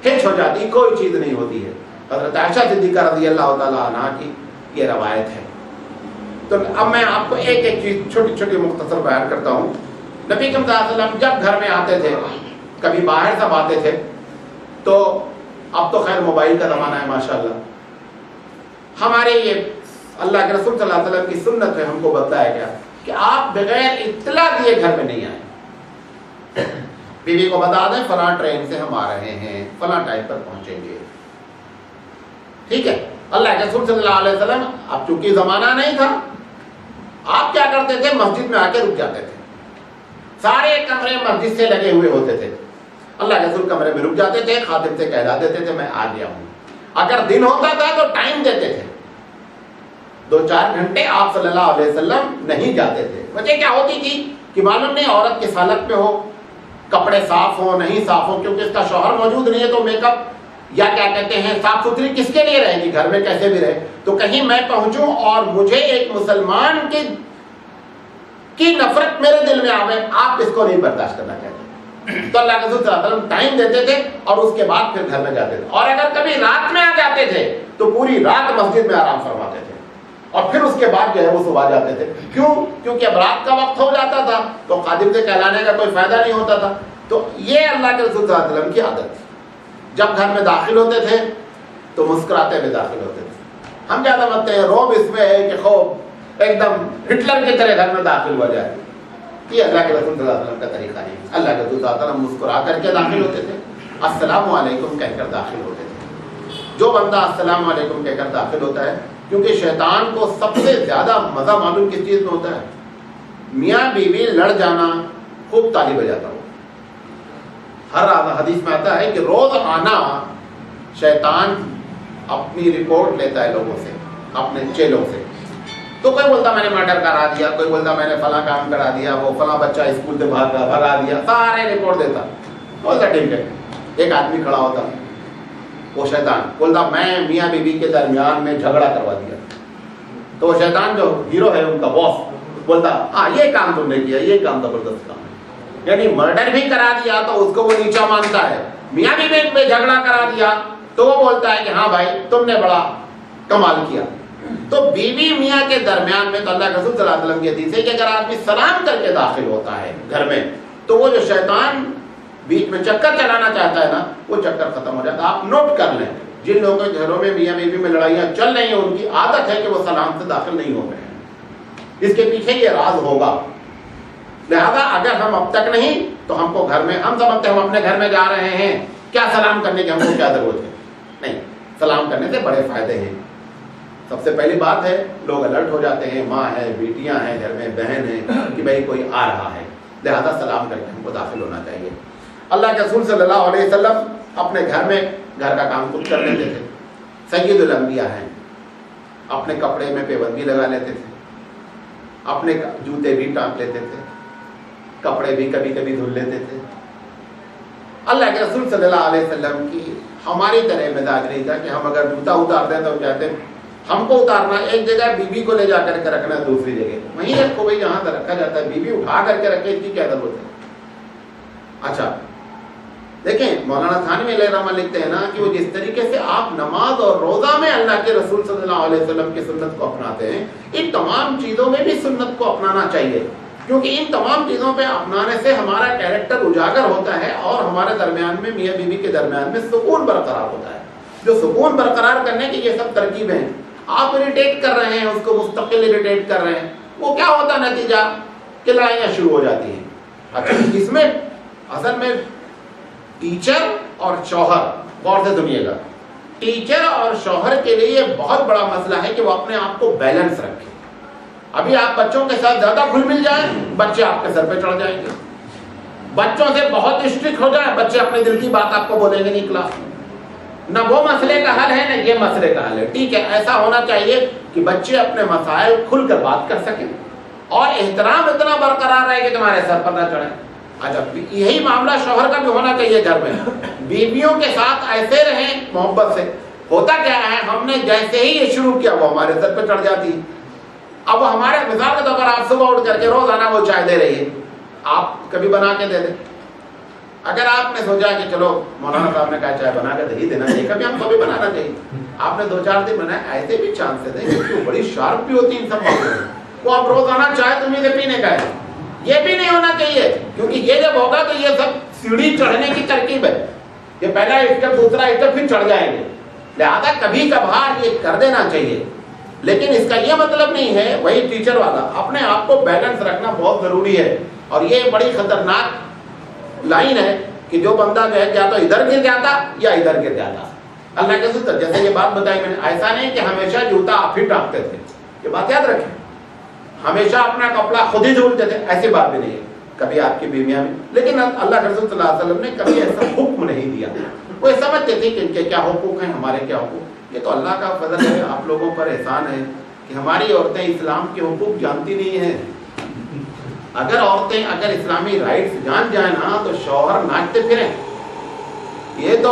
ہچ ہو جاتی، کوئی چیز نہیں ہوتی ہے۔ حضرت عائشہ صدیقہ رضی اللہ تعالیٰ عنہ کی یہ روایت ہے۔ تو اب میں آپ کو ایک ایک چیز چھوٹی چھوٹی مختصر بیان کرتا ہوں۔ نبی کریم صلی اللہ علیہ وسلم جب گھر میں آتے تھے، کبھی باہر سے آتے تھے، تو اب تو خیر موبائل کا زمانہ ہے ماشاءاللہ، ہمارے یہ اللہ کے رسول صلی اللہ علیہ وسلم کی سنت ہے، ہم کو بتایا گیا کہ آپ بغیر اطلاع دیے گھر میں نہیں آئیں، بیوی کو بتا دیں فلاں ٹرین سے ہم آ رہے ہیں، فلاں ٹائم پر پہنچیں گے، ٹھیک ہے۔ اللہ کے رسول صلی اللہ علیہ وسلم، اب چونکہ زمانہ نہیں تھا، آپ کیا کرتے تھے، مسجد میں آ کے رک جاتے تھے، سارے کمرے مسجد سے لگے ہوئے ہوتے تھے، اللہ کے رسول کمرے میں رک جاتے تھے، خادم سے کہلا دیتے تھے میں آ گیا ہوں۔ اگر دن ہوتا تھا تو ٹائم دیتے تھے، 2-4 گھنٹے آپ صلی اللہ علیہ وسلم نہیں جاتے تھے۔ وجہ کیا ہوتی تھی کہ معلوم نہیں عورت کس حالت میں ہو، کپڑے صاف ہو نہیں صاف ہو، کیونکہ اس کا شوہر موجود نہیں ہے تو میک اپ یا کیا کہتے ہیں صاف ستھری کس کے لیے رہے گی، گھر میں کیسے بھی رہے، تو کہیں میں پہنچوں اور مجھے ایک مسلمان کی نفرت میرے دل میں آوے، آپ اس کو نہیں برداشت کرنا چاہتے، تو اللہ کے رسول صلی اللہ علیہ وسلم ٹائم دیتے تھے اور اس کے بعد پھر گھر میں جاتے تھے، اور اگر کبھی رات میں آ جاتے تھے تو پوری رات مسجد میں آرام فرماتے تھے، اور پھر اس کے بعد جو ہے وہ صبح جاتے تھے۔ کیوں؟ کیونکہ اب رات کا وقت ہو جاتا تھا تو خادم سے کہلانے کا کوئی فائدہ نہیں ہوتا تھا۔ تو یہ اللہ کے رسول صلی اللہ علیہ وسلم کی عادت تھی، جب گھر میں داخل ہوتے تھے تو مسکراتے ہوئے داخل ہوتے تھے۔ ہم زیادہ مانتے ہیں روب اس میں ہے کہ خوب ایک دم ہٹلر کی طرح گھر میں داخل ہو جائے، یہ اللہ کے رسول صلی اللہ علیہ وسلم کا طریقہ نہیں۔ اللہ کے رسول صلی اللہ علیہ وسلم مسکرا کر کے داخل ہوتے تھے، السلام علیکم کہہ کر داخل ہوتے تھے۔ جو بندہ السلام علیکم کہہ کر داخل ہوتا ہے، کیونکہ شیطان کو سب سے زیادہ مزہ معلوم کس چیز میں ہوتا ہے، میاں بیوی لڑ جانا، خوب تالی بجاتا ہو۔ ہر حدیث میں آتا ہے کہ روز آنا شیطان اپنی رپورٹ لیتا ہے لوگوں سے، اپنے چیلوں سے، تو کوئی بولتا میں نے مرڈر کرا دیا، کوئی بولتا میں نے فلاں کام کرا دیا، وہ فلاں بچہ اسکول سے بھگا دیا، سارے رپورٹ دیتا، بولتا ٹھیک ہے۔ ایک آدمی کھڑا ہوتا، وہ شیطان بولتا میں میاں بیوی کے درمیان میں جھگڑا کروا دیا، تو وہ شیطان جو ہیرو ہے ان کا باس بولتا ہاں یہ کام تم نے کیا، یہ کام زبردست کام ہے، یعنی مرڈر بھی کرا دیا تو اس کو وہ نیچا مانتا ہے، میاں بیوی میں جھگڑا کرا دیا تو وہ بولتا ہے کہ ہاں بھائی تم نے بڑا کمال کیا۔ تو بیوی میاں کے درمیان میں تو اللہ کے رسول صلی اللہ علیہ وسلم کی حدیث ہے کہ اگر آدمی سلام کر کے داخل ہوتا ہے گھر میں تو وہ جو شیطان بیچ میں چکر چلانا چاہتا ہے نا، وہ چکر ختم ہو جاتا ہے۔ آپ نوٹ کر لیں، جن لوگوں کے گھروں میں میاں بیوی میں لڑائیاں چل رہی ہیں ان کی عادت ہے کہ وہ سلام سے داخل نہیں ہو رہے ہیں، اس کے پیچھے یہ راز ہوگا۔ لہذا اگر ہم اب تک نہیں تو ہم کو گھر میں، ہم سمجھتے ہیں ہم اپنے گھر میں جا رہے ہیں کیا سلام کرنے کی ہم کو کیا ضرورت ہے؟ نہیں، سلام کرنے سے بڑے فائدے ہیں. سب سے پہلی بات ہے لوگ الرٹ ہو جاتے ہیں، ماں ہے، بیٹیاں ہیں گھر میں، بہن ہے، کہ بھائی کوئی آ رہا ہے، لہذا سلام کر کے ہم کو داخل ہونا چاہیے. اللہ کے رسول صلی اللہ علیہ وسلم اپنے گھر میں گھر کا کام خود کر لیتے تھے. سید الانبیاء ہیں، اپنے کپڑے میں پیبندی لگا لیتے تھے، اپنے جوتے بھی ٹانگ لیتے تھے، کپڑے بھی کبھی کبھی دھل لیتے تھے. اللہ کے رسول صلی اللہ علیہ وسلم کی ہماری طرح مزاج نہیں تھا کہ ہم اگر جوتا اتارتے ہیں تو کہتے ہیں ہم کو اتارنا ایک جگہ، بیوی کو لے جا کر کے رکھنا ہے دوسری جگہ، وہیں رکھو بھائی جہاں تک رکھا جاتا ہے، بیوی اٹھا کر کے رکھے، اس کی کیا ضرورت ہے؟ اچھا دیکھیں مولانا تھانوی علیہ رحمہ لکھتے ہیں نا کہ وہ جس طریقے سے آپ نماز اور روزہ میں اللہ کے رسول صلی اللہ علیہ وسلم کی سنت کو اپناتے ہیں، ان تمام چیزوں میں بھی سنت کو اپنانا چاہیے، کیونکہ ان تمام چیزوں پہ اپنانے سے ہمارا کیریکٹر اجاگر ہوتا ہے اور ہمارے درمیان میں، میاں بیوی کے درمیان میں سکون برقرار ہوتا ہے. جو سکون برقرار کرنے کی یہ سب ترکیبیں ہیں، آپ اریٹیٹ کر رہے ہیں، اس کو مستقل اریٹیٹ کر رہے ہیں، وہ کیا ہوتا ہے نتیجہ کہ لڑائیاں شروع ہو جاتی ہیں. اچھا اس میں اصل میں ٹیچر اور شوہر، غور سے سنیے گا، ٹیچر اور شوہر کے لیے یہ بہت بڑا مسئلہ ہے کہ وہ اپنے آپ کو بیلنس رکھے. ابھی آپ بچوں کے ساتھ زیادہ گھل مل جائیں، بچے آپ کے سر پہ چڑھ جائیں گے. بچوں سے بہت اسٹرکٹ ہو جائیں، بچے اپنے دل کی بات آپ کو بولیں گے نہیں کلاس میں. نہ وہ مسئلے کا حل ہے نہ یہ مسئلے کا حل ہے. ٹھیک ہے، ایسا ہونا چاہیے کہ بچے اپنے مسائل کھل کر بات کر سکیں اور احترام اتنا برقرار رہے کہ تمہارے سر پر نہ چڑھے. اچھا یہی معاملہ شوہر کا بھی ہونا چاہیے گھر میں. بیویوں کے ساتھ ایسے رہیں محبت سے. ہوتا کیا ہے، ہم نے جیسے ہی یہ شروع کیا وہ ہمارے سر پہ چڑھ جاتی ہے. اب وہ ہمارے مثال کے طور پر آپ صبح اٹھ کر کے روزانہ وہ چائے دے رہی ہے، آپ کبھی بنا کے دے دیں. اگر آپ نے سوچا کہ چلو مولانا صاحب نے کہا چائے بنا کے دے دینا چاہیے، کبھی ہم کو بھی بنانا چاہیے. آپ نے 2-4 دن بنایا، ایسے بھی چانس دیں کیونکہ وہ بڑی شارپ بھی ہوتی ہیں ان سب معاملوں میں. وہ اب روزانہ چائے تمہیں سے پینے کا ہے، یہ بھی نہیں ہونا چاہیے، کیونکہ یہ جب ہوگا تو یہ سب سیڑھی چڑھنے کی ترکیب ہے. یہ پہلا اسٹیپ، دوسرا اسٹیپ، پھر چڑھ جائیں گے. لہٰذا کبھی کبھار یہ کر دینا چاہیے، لیکن اس کا یہ مطلب نہیں ہے وہی ٹیچر والا. اپنے آپ کو بیلنس رکھنا بہت ضروری ہے، اور یہ بڑی خطرناک لائن ہے کہ جو بندہ جو ہے یا تو ادھر گر جاتا یا ادھر گر جاتا. اللہ کے ساتھ جیسے یہ بات بتائی میں نے، ایسا نہیں کہ ہمیشہ جوتا آپ ہی ٹانگتے تھے، یہ بات یاد رکھیں. ہمیشہ اپنا کپڑا خود ہی دھلتے تھے، ایسی بات بھی نہیں ہے. کبھی آپ کی بیویاں بھی، لیکن اللہ کے رسول صلی اللہ علیہ وسلم نے کبھی ایسا حکم نہیں دیا. وہ سمجھتے تھے کہ ان کے کیا حقوق ہیں، ہمارے کیا حقوق. یہ تو اللہ کا فضل ہے، آپ لوگوں پر احسان ہے کہ ہماری عورتیں اسلام کے حقوق جانتی نہیں ہیں. اگر عورتیں اگر اسلامی رائٹس جان جائیں نا تو شوہر ناچتے پھریں. یہ تو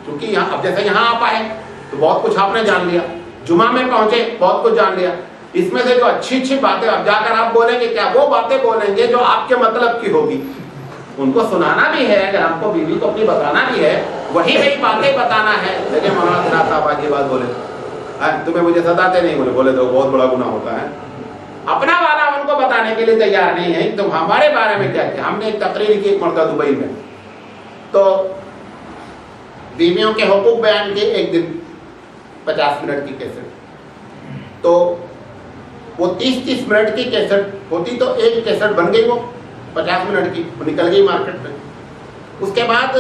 چونکہ یہاں اب جیسے یہاں آپ آئے تو بہت کچھ آپ نے جان لیا، جمعہ میں پہنچے بہت کچھ جان لیا. اس میں سے جو اچھی باتیں اب جا کر آپ بولیں گے، کیا وہ باتیں بولیں گے جو آپ کے مطلب کی ہوگی. ان کو سنانا بھی ہے، اگر ہم کو بیوی کو اپنی بتانا بھی ہے، وہی وہی باتیں بتانا ہے. لیکن مولانا صاحب صاحب آج یہ بات بولے، تمہیں مجھے ستاتے نہیں، بولے تو بہت بڑا گناہ ہوتا ہے. اپنا والا ان کو بتانے کے لیے تیار نہیں ہے. تم ہمارے بارے میں کیا کیا. ہم نے ایک تقریر کی ایک مرتبہ دبئی میں، تو بیویوں کے حقوق بیان کیے. ایک دن 50 منٹ کی کیسٹ، تو وہ 30 منٹ کی کیسٹ ہوتی تو ایک کیسٹ بن گئی، وہ 50 منٹ کی، وہ نکل گئی مارکیٹ میں. اس کے بعد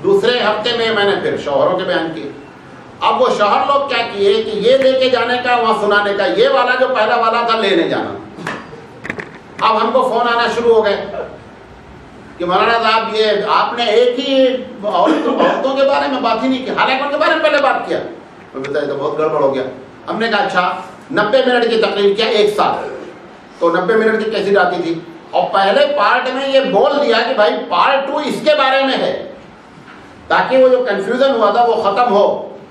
دوسرے ہفتے میں نے پھر شوہروں کے بیان کیے. اب وہ شوہر لوگ کیا کیے کہ یہ لے کے جانے کا، وہاں سنانے کا، یہ والا جو پہلا والا تھا لینے جانا. اب ہم کو فون آنا شروع ہو گئے کہ مولانا صاحب یہ آپ نے ایک ہی عورتوں کے بارے میں بات ہی نہیں کی، حالانکہ ان کے بارے میں پہلے بات کیا. میں بتایا تو بہت گڑبڑ ہو گیا. ہم نے کہا اچھا 90 منٹ کی تقریر کیا ایک ساتھ، تو 90 منٹ کی کیسٹ آتی تھی، اور پہلے پارٹ میں یہ بول دیا کہ بھائی پارٹ 2 اس کے بارے میں ہے، تاکہ وہ جو کنفیوژن ہوا تھا وہ ختم ہو.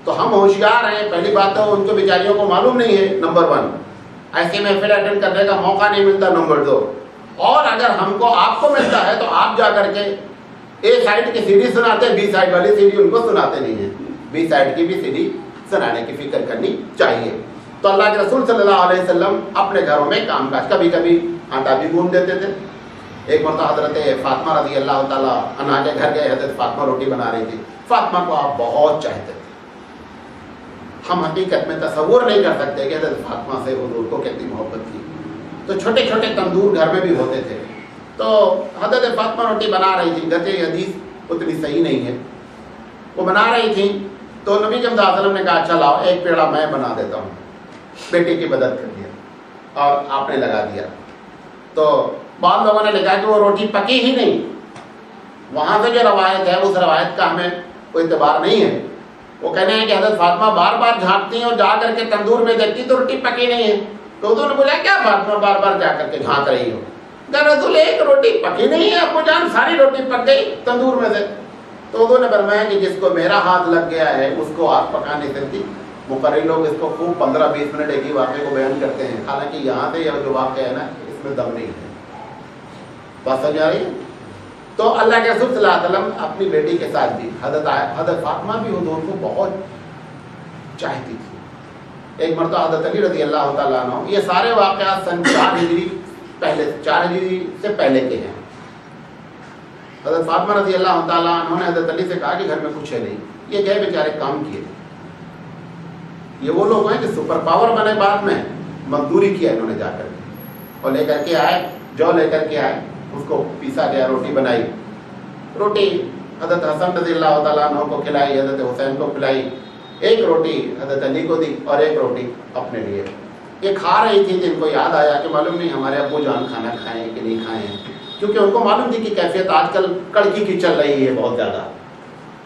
تو ہم ہوشیار ہیں، پہلی بات تو ان کو بیچاریوں کو معلوم نہیں ہے، نمبر 1 ایسے محفل اٹینڈ کرنے کا موقع نہیں ملتا، نمبر 2 اور اگر ہم کو آپ کو ملتا ہے تو آپ جا کر کے اے سائڈ کی سی ڈی سناتے ہیں، بی سائڈ والی سی ڈی ان کو سناتے نہیں ہیں. بی سائڈ کی بھی سی ڈی سنانے کی فکر کرنی چاہیے. تو اللہ کے رسول صلی اللہ علیہ وسلم اپنے گھروں میں کام کاج، کبھی کبھی آٹا بھی گوندھ دیتے تھے. ایک مرتبہ حضرت فاطمہ رضی اللہ تعالیٰ عنہا کے گھر گئے، حضرت فاطمہ روٹی بنا رہی تھی. فاطمہ کو آپ بہت چاہتے تھے. ہم حقیقت میں تصور نہیں کر سکتے کہ حضرت فاطمہ سے حضور کو کتنی محبت تھی. تو چھوٹے چھوٹے تندور گھر میں بھی ہوتے تھے. تو حضرت فاطمہ روٹی بنا رہی تھی. گرچہ یہ حدیث اتنی صحیح نہیں ہے، وہ بنا رہی تھی تو نبی صلی اللہ علیہ وسلم نے کہا اچھا لاؤ ایک پیڑا میں بنا دیتا ہوں، بیٹی کی مدد کر دیا اور آپ نے لگا دیا. تو بعض لوگوں نے لکھا کہ وہ روٹی پکی ہی نہیں. وہاں سے جو روایت ہے اس روایت کا ہمیں کوئی اعتبار نہیں ہے. وہ کہنے ہیں کہ حضرت فاطمہ بار بار جھانکتی ہیں اور جا کر کے تندور میں دیکھتی تو روٹی پکی نہیں ہے. تو انہوں نے بولا کیا فاطمہ بار بار جا کر کے جھانک رہی ہو؟ کہ رسول ایک روٹی پکی نہیں ہے ابو جان، ساری روٹی پک گئی تندور میں سے. تو انہوں نے فرمایا کہ جس کو میرا ہاتھ لگ گیا ہے اس کو آگ پکا نہیں سکتی. مقرر لوگ اس کو خوب 15-20 منٹ ایک ہی واقعے کو بیان کرتے ہیں، حالانکہ یہاں سے یہ جو واقعہ ہے نا اس میں دم نہیں ہے. بات سمجھ آ رہی ہے؟ تو اللہ کے رسول صلی اللہ علیہ وسلم اپنی بیٹی کے ساتھ بھی حضرت فاطمہ بھی حضور کو بہت چاہتی تھی. ایک مرتبہ حضرت علی رضی اللہ تعالیٰ عنہ، یہ سارے واقعات سن 4 ہجری سے پہلے کے ہیں. حضرت فاطمہ رضی اللہ تعالیٰ عنہ نے حضرت علی سے کہا کہ گھر میں کچھ ہے نہیں، یہ گئے بیچارے کام کیے. یہ وہ لوگ ہیں کہ سپر پاور بنے، بعد میں مزدوری کیا انہوں نے جا کر اور لے کر کے آئے، جو لے کر کے آئے اس کو پیسا گیا، روٹی بنائی. روٹی حضرت حسن رضی اللہ تعالیٰ عنہ کو کھلائی، حضرت حسین کو کھلائی. ایک روٹی حضرت علی کو دی اور ایک روٹی اپنے لیے. یہ کھا رہی تھی، جن کو یاد آیا کہ معلوم نہیں ہمارے ابو جان کھانا کھائیں کہ نہیں کھائیں، کیونکہ ان کو معلوم تھی کہ کیفیت آج کل کڑکی کی چل رہی ہے بہت زیادہ.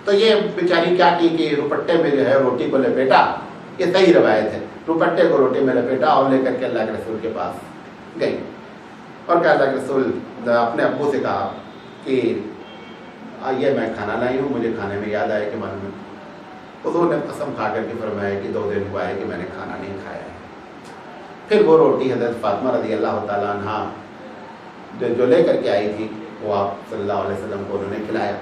تو یہ بیچاری کیا کی کہ روپٹے میں جو ہے روٹی کو لپیٹا. یہ صحیح روایت ہے، روپٹے کو روٹی میں لپیٹا اور لے کر کے اللہ کے رسول کے پاس گئی اور کہا اللہ کے رسول اپنے ابو سے کہا کہ یہ میں کھانا لائی ہوں، مجھے کھانے میں یاد آیا کہ معلوم ہے. حضور نے قسم کھا کر کے فرمایا کہ 2 دن ہوا ہے کہ میں نے کھانا نہیں کھایا ہے. پھر وہ روٹی حضرت فاطمہ رضی اللہ تعالیٰ عنہ جو لے کر کے آئی تھی وہ آپ صلی اللہ علیہ وسلم کو انہوں نے کھلایا.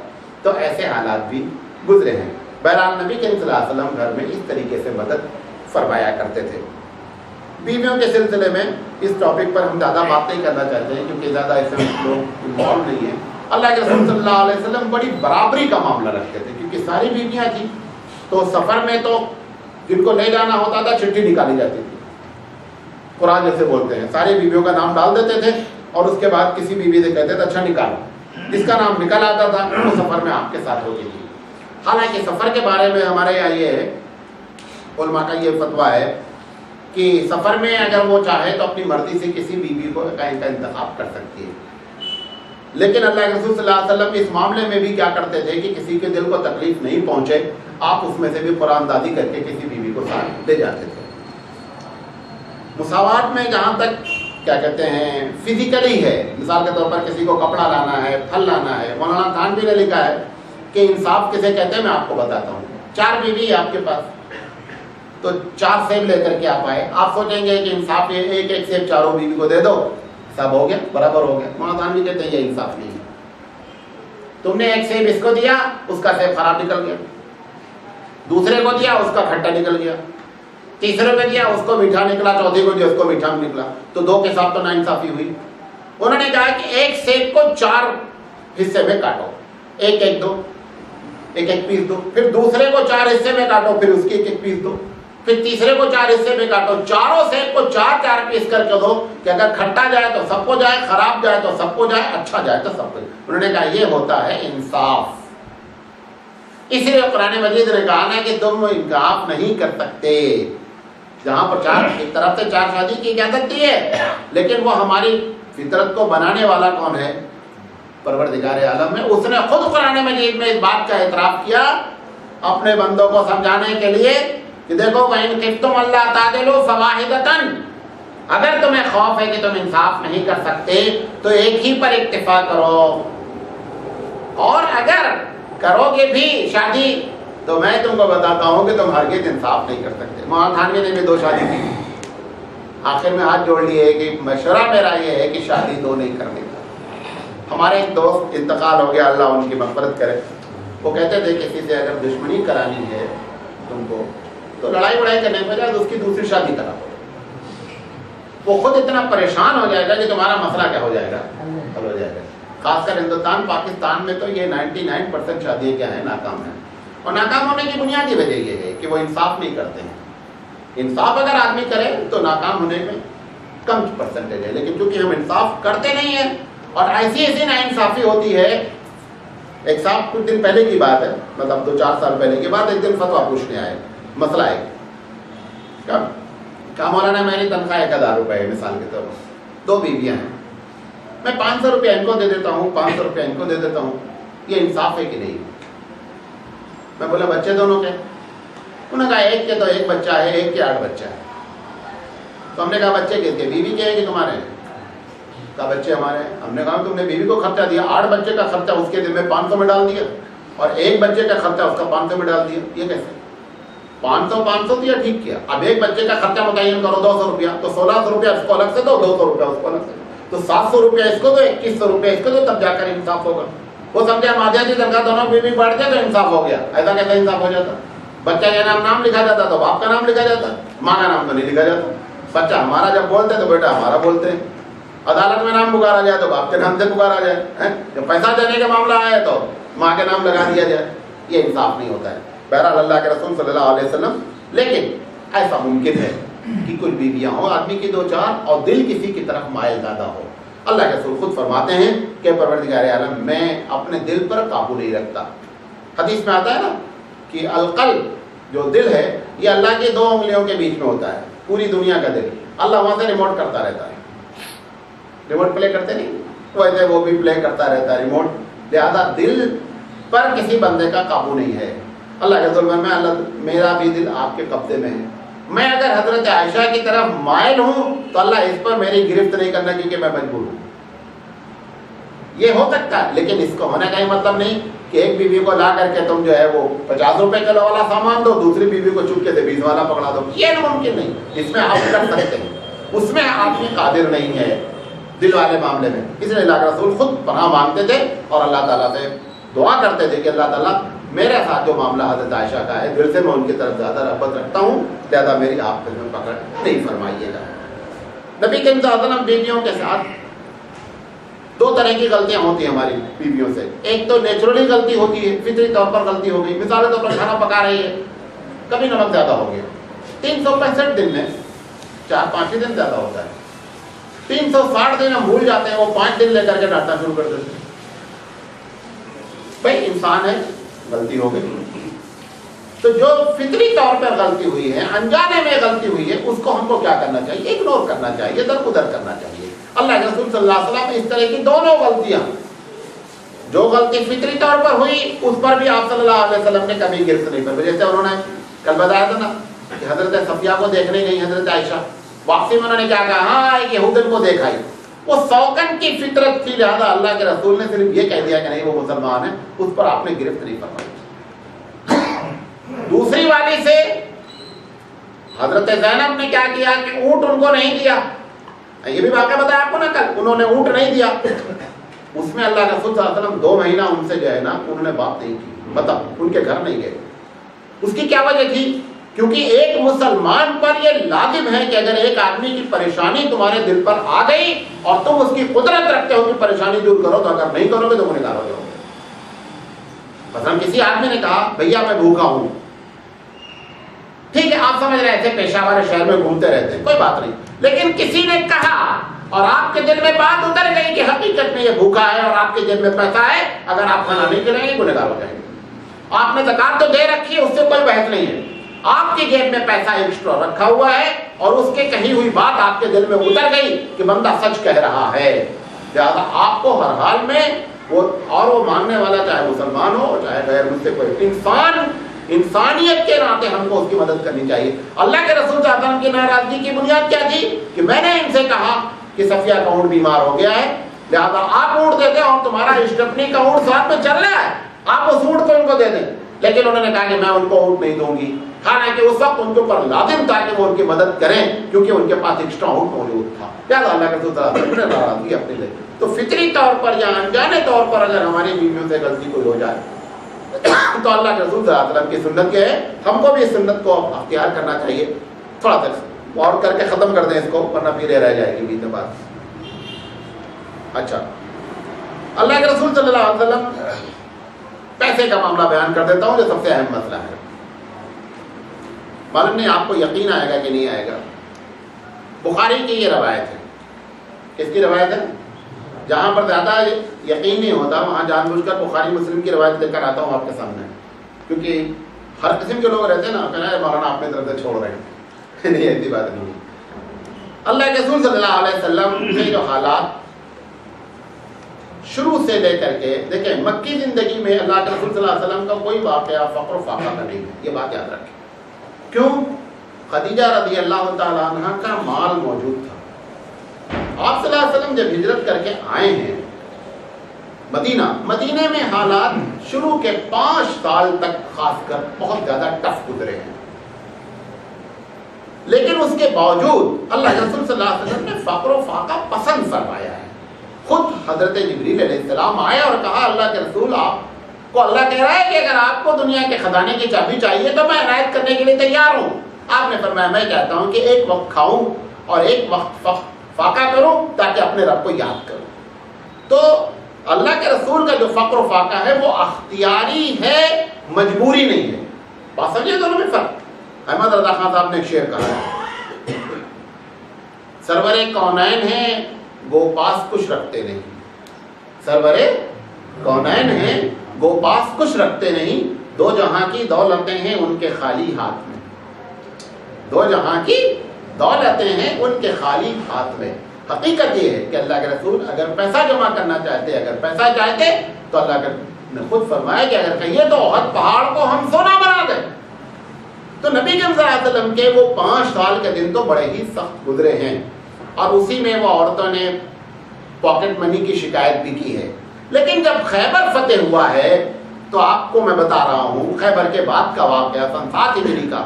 تو ایسے حالات بھی گزرے ہیں. بہرحال نبی کریم صلی اللہ علیہ وسلم گھر میں اس طریقے سے مدد فرمایا کرتے تھے. بیویوں کے سلسلے میں اس ٹاپک پر ہم زیادہ بات نہیں کرنا چاہتے ہیں کیونکہ زیادہ اس میں لوگ انوالو نہیں ہیں. اللہ کے رسول صلی اللہ علیہ وسلم بڑی برابری کا معاملہ رکھتے تھے کیونکہ ساری بیویاں تھیں. تو سفر میں تو جن کو لے جانا ہوتا تھا چٹھی نکالی جاتی تھی، قرآن جیسے بولتے ہیں، ساری بیویوں کا نام ڈال دیتے تھے اور اس کے بعد کسی بیوی سے کہتے تھے اچھا نکالو. جس کا نام نکل آتا تھا وہ سفر میں آپ کے ساتھ ہوتی تھی. حالانکہ سفر کے بارے میں ہمارے یہاں یہ ہے، علماء کا یہ فتویٰ ہے کہ سفر میں اگر وہ چاہے تو اپنی مرضی سے کسی بیوی کو کا انتخاب کر سکتی ہے. لیکن اللہ کے رسول صلی اللہ علیہ وسلم اس معاملے میں بھی کیا کرتے تھے کہ کسی کے دل کو تکلیف نہیں پہنچے آپ اس میں سے بھی قرآن دادی کر کے کسی بیوی کو ساتھ لے جاتے تھے. مساوات میں جہاں تک کیا کہتے ہیں فزیکلی ہے، مثال کے طور پر کسی کو کپڑا لانا ہے، پھل لانا ہے، مولانا تھانوی نے لکھا ہے کہ انصاف کسے کہتے ہیں میں آپ کو بتاتا ہوں. 4 بیوی ہے آپ کے پاس تو 4 سیب لے کر کے آپ آئے، آپ سوچیں گے کہ انصاف یہ ایک سیب چاروں بیوی کو دے دو، سب ہو گیا برابر ہو گیا. مولانا تھانوی کہتے ہیں یہ انصاف نہیں ہے. تم نے ایک سیب اس کو دیا، اس کا سیب خراب نکل گیا، دوسرے کو دیا اس کا کھٹا نکل گیا، تیسرے کو دیا اس کو میٹھا نکلا، چوتھے کو دیا اس کو میٹھا نکلا، تو 2 کے ساتھ تو ناانصافی ہوئی. انہوں نے کہا کہ ایک سیب کو 4 حصے میں کاٹو، ایک دو، ایک پیس دو، پھر دوسرے کو 4 حصے میں کاٹو، پھر اس کی ایک پیس دو، پھر تیسرے کو 4 حصے میں کاٹو، چاروں سیب کو 4 پیس کر کے دو کہ اگر کھٹا جائے تو سب کو جائے، خراب جائے تو سب کو جائے، اچھا جائے تو سب کو جائے. انہوں نے کہا یہ ہوتا ہے انصاف. اس لیے قرآن مجید نے کہا نا کہ تم انصاف نہیں کر سکتے. جہاں پر 4 ایک طرف سے 4 شادی کی اجازت دی ہے، لیکن وہ ہماری فطرت کو بنانے والا کون ہے؟ پروردگار عالم ہے. اس نے خود قرآن مجید میں اس بات کا اعتراف کیا اپنے بندوں کو سمجھانے کے لیے کہ دیکھو وَإِن خِفْتُمْ أَلَّا تَعْدِلُوا فَوَاحِدَةً، اگر تمہیں خوف ہے کہ تم انصاف نہیں کر سکتے تو ایک ہی پر اکتفا کرو، اور اگر کرو گے بھی شادی تو میں تم کو بتاتا ہوں کہ تم ہرگز انصاف نہیں کر سکتے. مولانا تھانوی نے بھی 2 شادی کی، آخر میں ہاتھ جوڑ لیے کہ مشورہ میرا یہ ہے کہ شادی 2 نہیں کرنے کا. ہمارے ایک دوست انتقال ہو گیا، اللہ ان کی مغفرت کرے. وہ کہتے تھے کسی سے اگر دشمنی کرانی ہے تم کو تو لڑائی وڑائی کرنے کے بجائے اس کی دوسری شادی کرا دو. وہ خود اتنا پریشان ہو جائے گا کہ تمہارا مسئلہ کیا ہو جائے گا، حل ہو جائے گا. خاص کر ہندوستان پاکستان میں تو یہ 99% شادیاں کیا ہیں، ناکام ہیں. اور ناکام ہونے کی بنیادی وجہ یہ ہے کہ وہ انصاف نہیں کرتے ہیں. انصاف اگر آدمی کرے تو ناکام ہونے میں کم پرسنٹیج ہے، لیکن چونکہ ہم انصاف کرتے نہیں ہیں اور ایسی نا انصافی ہوتی ہے. ایک صاحب کچھ دن پہلے کی بات ہے، مطلب 2-4 سال پہلے کی بات، ایک دن فتویٰ پوچھنے آئے، مسئلہ ہے کہا مولانا میری تنخواہ 1000 روپے ہے مثال کے طور پر، 2 بیویاں ہیں، میں 500 روپیہ ان کو دے دیتا ہوں، 500 روپیہ ان کو دے دیتا ہوں، یہ انصاف ہے کہ نہیں؟ میں بولا بچے دونوں کے؟ انہوں نے کہا ایک کے تو 1 بچہ ہے، ایک کے 8 بچہ ہے۔ تو ہم نے کہا بچے کس کے؟ بیوی کے ہیں کہ تمہارے ہیں؟ کہا بچے ہمارے ہیں۔ ہم نے کہا تم نے بیوی کو خرچہ دیا، 8 بچے کا خرچہ اس کے دن میں 500 میں ڈال دیا، اور 1 بچے کا خرچہ اس کا 500 میں ڈال دیا، یہ کیسے؟ 500 دیا، ٹھیک کیا، اب 1 بچے کا خرچہ متعین کرو 200 روپیہ، تو 1600 روپیہ اس کو الگ سے دو، 200 روپیہ اس کو الگ سے، تو 700 روپیہ اس کو دو، 2100 روپیہ اس کو دو، تب جا کر انصاف ہوگا۔ وہ سمجھا مادیاتی تنخواہ دونوں بیوی بانٹ دیا تو انصاف ہو گیا، ایسا کیسے انصاف ہو جاتا؟ بچہ کا نام لکھا جاتا تو باپ کا نام لکھا جاتا، ماں کا نام تو نہیں لکھا جاتا۔ بچہ ہمارا جب بولتے تو بیٹا ہمارا بولتے ہیں، عدالت میں نام پکارا جائے تو باپ کے نام سے پکارا جائے، جب پیسہ دینے کا معاملہ آئے تو ماں کے نام لگا دیا جائے، یہ انصاف نہیں ہوتا ہے۔ بہرحال اللہ کے رسول صلی اللہ علیہ وسلم، لیکن ایسا ممکن ہے کہ کچھ بیویاں ہوں آدمی کی 2-4 اور دل کسی کی طرف مائل زیادہ ہو۔ اللہ کے رسول خود فرماتے ہیں کہ پروردگار عالم میں اپنے دل پر قابو نہیں رکھتا۔ حدیث میں آتا ہے نا کہ القلب جو دل ہے یہ اللہ کی 2 انگلیوں کے بیچ میں ہوتا ہے، پوری دنیا کا دل اللہ وہاں سے ریموٹ کرتا رہتا ہے، ریموٹ پلے کرتے نہیں ویسے وہ بھی پلے کرتا رہتا ہے ریموٹ، لہذا دل پر کسی بندے کا قابو نہیں ہے۔ اللہ کے رسول میں اللہ میرا بھی دل آپ کے قبضے میں ہے، میں اگر حضرت عائشہ کی طرف مائل ہوں تو اللہ اس پر میری گرفت نہیں کرنا کیونکہ میں مجبور ہوں۔ یہ ہو سکتا ہے، لیکن اس کو ہونے کا ہی مطلب نہیں کہ ایک بیوی کو لا کر کے تم جو ہے وہ 50 روپے کلو والا سامان دو، دوسری بیوی کو چپکے سے 20 والا پکڑا دو، یہ ممکن نہیں۔ اس میں آپ کر سکتے ہیں، اس میں آدمی قادر نہیں ہے دل والے معاملے میں۔ اس لیے اللہ کے رسول خود پناہ مانگتے تھے اور اللہ تعالیٰ سے دعا کرتے تھے کہ اللہ تعالیٰ میرے ساتھ جو معاملہ حضرت عائشہ کا ہے دل سے میں ان کی طرف زیادہ رغبت رکھتا ہوں، لہذا میری آپ دل میں پکڑ نہیں فرمائیے گا۔ نبی کریم صلی اللہ علیہ وسلم بیویوں کے ساتھ 2 طرح کی غلطیاں ہوتی ہیں ہماری بیویوں سے، ایک تو نیچرلی غلطی ہوتی ہے، فطری طور پر غلطی ہو گئی، مثال کے طور پر کھانا پکا رہی ہے، کبھی نمک زیادہ ہو گیا، 365 دن میں 4-5 ہی دن زیادہ ہوتا ہے، 360 دن ہم بھول جاتے ہیں، وہ 5 دن لے کر کے ڈانٹنا شروع کر دیتے ہیں۔ بھائی انسان ہے، غلطی ہو گئی، تو جو فطری طور پر غلطی ہوئی ہے، انجانے میں غلطی ہوئی ہے، اس کو ہم کو کیا کرنا چاہیے؟ اگنور کرنا چاہیے، درگزر کرنا چاہیے۔ اللہ کے رسول صلی اللہ علیہ وسلم اس طرح کی دونوں غلطیاں، جو غلطی فطری طور پر ہوئی اس پر بھی آپ صلی اللہ علیہ وسلم نے کبھی گرفت نہیں فرمائی۔ جیسے انہوں نے کل بتایا تھا نا کہ حضرت صفیہ کو دیکھنے گئی حضرت عائشہ، واپسی میں انہوں نے کیا کہا؟ ہاں ایک یہودن کو دیکھا ہی، وہ سوکن کی فطرت تھی، لہذا اللہ کے رسول نے صرف یہ کہہ دیا کہ نہیں وہ مسلمان ہے، اس پر آپ نے گرفت نہیں فرمائی۔ دوسری والی سے حضرت زینب نے کیا کیا کہ اونٹ ان کو نہیں دیا، یہ بھی واقعہ بتایا آپ کو نا کل، انہوں نے اونٹ نہیں دیا، اس میں اللہ کے رسول صلی اللہ علیہ وسلم 2 مہینہ ان سے جو ہے نا انہوں نے بات نہیں کی، مطلب ان کے گھر نہیں گئے۔ اس کی کیا وجہ تھی؟ کیونکہ ایک مسلمان پر یہ لازم ہے کہ اگر ایک آدمی کی پریشانی تمہارے دل پر آ گئی اور تم اس کی قدرت رکھتے ہو کہ پریشانی دور کرو، تو اگر نہیں کرو گے تو گنہگار ہو جاؤ گے۔ مثلا کسی آدمی نے کہا بھیا میں بھوکا ہوں، ٹھیک ہے آپ سمجھ رہے تھے پیشہ والے شہر میں گھومتے رہتے ہیں، کوئی بات نہیں، لیکن کسی نے کہا اور آپ کے دل میں بات اتر گئی کہ حقیقت میں یہ بھوکا ہے اور آپ کے جیب میں پیسہ ہے، اگر آپ کھانا نہیں کھلائیں گے گنہگار ہو جائیں گے۔ آپ نے زکات تو دے رکھی ہے، اس سے کوئی بحث نہیں ہے، آپ کی جیب میں پیسہ ایکسٹرا رکھا ہوا ہے اور اس کے کہی ہوئی بات آپ کے دل میں اتر گئی کہ بندہ سچ کہہ رہا ہے، لہٰذا آپ کو ہر حال میں وہ ماننے والا چاہے مسلمان ہو چاہے غیر مسلم کوئی انسانیت کے ناطے ہم کو اس کی مدد کرنی چاہیے۔ اللہ کے رسول صلی اللہ علیہ وسلم کی ناراضگی کی بنیاد کیا تھی کہ میں نے ان سے کہا کہ صفیہ کا اونٹ بیمار ہو گیا ہے، لہٰذا آپ اونٹ دیتے اور تمہارا اسٹپنی کا اونٹ ساتھ میں چل رہا ہے، آپ اس اونٹ کو ان کو دے دیں، لیکن انہوں نے کہا کہ میں ان کو اونٹ نہیں دوں گی، حالانکہ اس وقت ان کے اوپر لازم تھا کہ وہ ان کی مدد کریں کیونکہ ان کے پاس ایکسٹرا اونٹ موجود تھا، لہٰذا اللہ کے رسول صلی اللہ علیہ وسلم نے ناراضگی اپنی لے۔ تو فطری طور پر یا انجانے طور پر اگر ہماری بیویوں سے غلطی کوئی ہو جائے تو اللہ کے رسول صلی اللہ علیہ وسلم کی سنت کیا ہے، ہم کو بھی اس سنت کو اختیار کرنا چاہیے۔ تھوڑا سا اور کر کے ختم کر دیں اس کو، ورنہ پھر رہ جائے گی بیچ میں بات۔ اچھا، اللہ کے رسول صلی اللہ علیہ وسلم پیسے کا معاملہ بیان کر دیتا ہوں جو سب سے اہم مسئلہ ہے۔ معلوم نہیں آپ کو یقین آئے گا کہ نہیں آئے گا، بخاری کی یہ روایت ہے، کس کی روایت ہے؟ جہاں پر زیادہ یقین نہیں ہوتا وہاں جان بوجھ کر بخاری مسلم کی روایت لے کر آتا ہوں آپ کے سامنے، کیونکہ ہر قسم کے لوگ رہتے ہیں نا، کہنا ہے مولانا اپنے طرف سے چھوڑ رہے ہیں نہیں، ایسی بات نہیں ہے۔ اللہ کے رسول صلی اللہ علیہ وسلم کے جو حالات شروع سے لے کر کے دیکھیں، مکی زندگی میں اللہ کے رسول صلی اللہ علیہ وسلم کا کوئی واقعہ فقر و فاقہ کا نہیں ہے، یہ بات یاد رکھیں۔ کیوں؟ خدیجہ رضی اللہ تعالیٰ عنہ کا مال موجود تھا۔ آپ صلی اللہ علیہ وسلم جب ہجرت کر کے آئے ہیں مدینہ میں حالات شروع کے 5 سال تک خاص کر بہت زیادہ ٹف گزرے ہیں، لیکن اس کے باوجود اللہ کے رسول صلی اللہ علیہ وسلم نے فقر و فاقہ پسند فرمایا ہے۔ خود حضرت جبریل علیہ السلام آئے اور کہا اللہ کے رسول آپ کو اللہ کہہ رہا ہے کہ اگر آپ کو دنیا کے خزانے کی چابی چاہیے تو میں عنایت کرنے کے لیے تیار ہوں۔ آپ نے فرمایا میں کہتا ہوں کہ ایک وقت کھاؤں اور ایک وقت فاقہ کروں تاکہ اپنے رب کو یاد کروں۔ تو اللہ کے رسول کا جو فقر و فاقہ ہے وہ اختیاری ہے، مجبوری نہیں ہے۔ بات سمجھے دونوں میں فرق؟ احمد رضا خان صاحب نے ایک شعر کہا ہے، سرور کونین ہیں گو پاس کچھ رکھتے نہیں، سرور کونین ہیں گو پاس کچھ رکھتے نہیں، دو جہاں کی دولتیں ہیں ان کے خالی ہاتھ میں، دو جہاں کی دولتیں ہیں ان کے خالی ہاتھ میں۔ حقیقت یہ ہے کہ اللہ کے رسول اگر پیسہ جمع کرنا چاہتے، اگر پیسہ چاہتے تو اللہ نے خود فرمایا کہ اگر کہیے تو احد پہاڑ کو ہم سونا بنا دیں۔ تو نبی صلی اللہ علیہ وسلم کے وہ 5 سال کے دن تو بڑے ہی سخت گزرے ہیں، اور اسی میں وہ عورتوں نے پاکٹ منی کی شکایت بھی کی ہے۔ لیکن جب خیبر فتح ہوا ہے تو آپ کو میں بتا رہا ہوں خیبر کے بعد کا واقعہ سن 7 ہجری کا،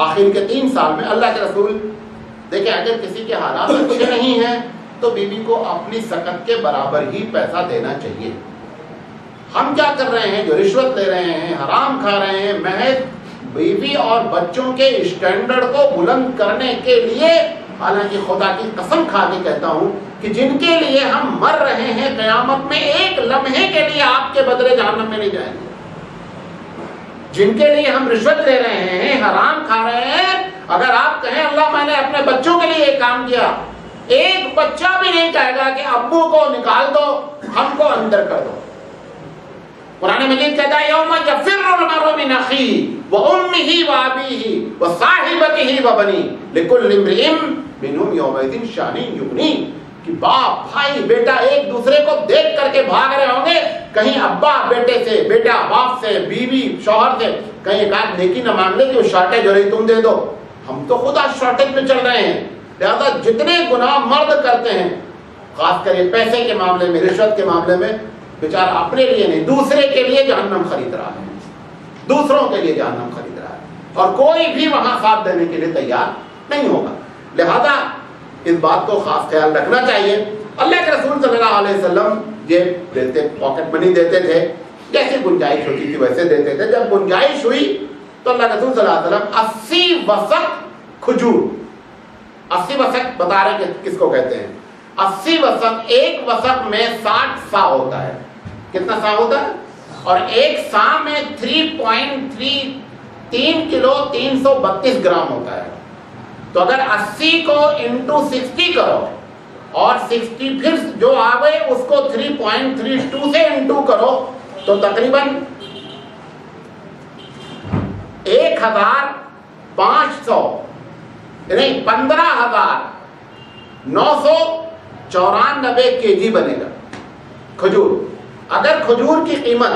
آخر کے 3 سال میں اللہ کے رسول دیکھیں اگر کسی کے حالات اچھے نہیں ہیں تو بیوی کو اپنی سکت کے برابر ہی پیسہ دینا چاہیے۔ ہم کیا کر رہے ہیں؟ جو رشوت لے رہے ہیں، حرام کھا رہے ہیں، محض بیوی اور بچوں کے اسٹینڈرڈ کو بلند کرنے کے لیے، حالانکہ خدا کی قسم کھا کے کہتا ہوں کہ جن کے لیے ہم مر رہے ہیں قیامت میں ایک لمحے کے لیے آپ کے بدلے جہنم میں نہیں جائیں گے۔ جن کے لیے ہم رشوت لے رہے ہیں، حرام کھا رہے ہیں، اگر آپ کہیں اللہ میں نے اپنے بچوں کے لیے یہ کام کیا، ایک بچہ بھی نہیں کہے گا کہ ابو کو نکال دو، ہم کو اندر کر دو۔ قرآن مجید کہتا ہے یوم یفر المرء من اخیہ وامہ وابیہ وصاحبتہ وبنیہ لکل امرئ منہم یومئذ شأن یغنیہ، کہ باپ بھائی بیٹا ایک دوسرے کو دیکھ کر کے بھاگ رہے ہوں گے، کہیں ابا بیٹے سے، بیٹا باپ سے، بیوی شوہر سے کہیں ایک آدھ نیکی نہ مانگ لے کہ وہ شارٹیج ہو رہی تم دے دو۔ ہم تو خدا شارٹیج میں چل رہے ہیں، لہذا جتنے گناہ مرد کرتے ہیں خاص کر یہ پیسے کے معاملے میں، رشوت کے معاملے میں، بیچارہ اپنے لیے نہیں دوسرے کے لیے جہنم خرید رہا ہے، دوسروں کے لیے جہنم خرید رہا ہے، اور کوئی بھی وہاں ساتھ دینے کے لیے تیار نہیں ہوگا۔ لہذا اس بات کو خاص خیال رکھنا چاہیے۔ اللہ کے رسول صلی اللہ علیہ وسلم یہ دیتے، پاکٹ منی دیتے تھے، جیسے گنجائش ہوتی تھی ویسے دیتے تھے۔ جب گنجائش ہوئی تو اللہ کے رسول صلی اللہ علیہ وسلم 80 وسق کھجور، 80 وسق بتا رہے ہیں کس کو کہتے ہیں؟ 80 وسق، ایک وسق میں 60 سا ہوتا ہے۔ کتنا سا ہوتا ہے؟ اور ایک سا میں 3.3 کلو 332 گرام ہوتا ہے۔ تو اگر 80 کو انٹو 60 کرو اور 60 پھر جو آگے اس کو 3.32 سے انٹو کرو تو تقریباً 15,994 kg بنے گا کھجور۔ اگر کھجور کی قیمت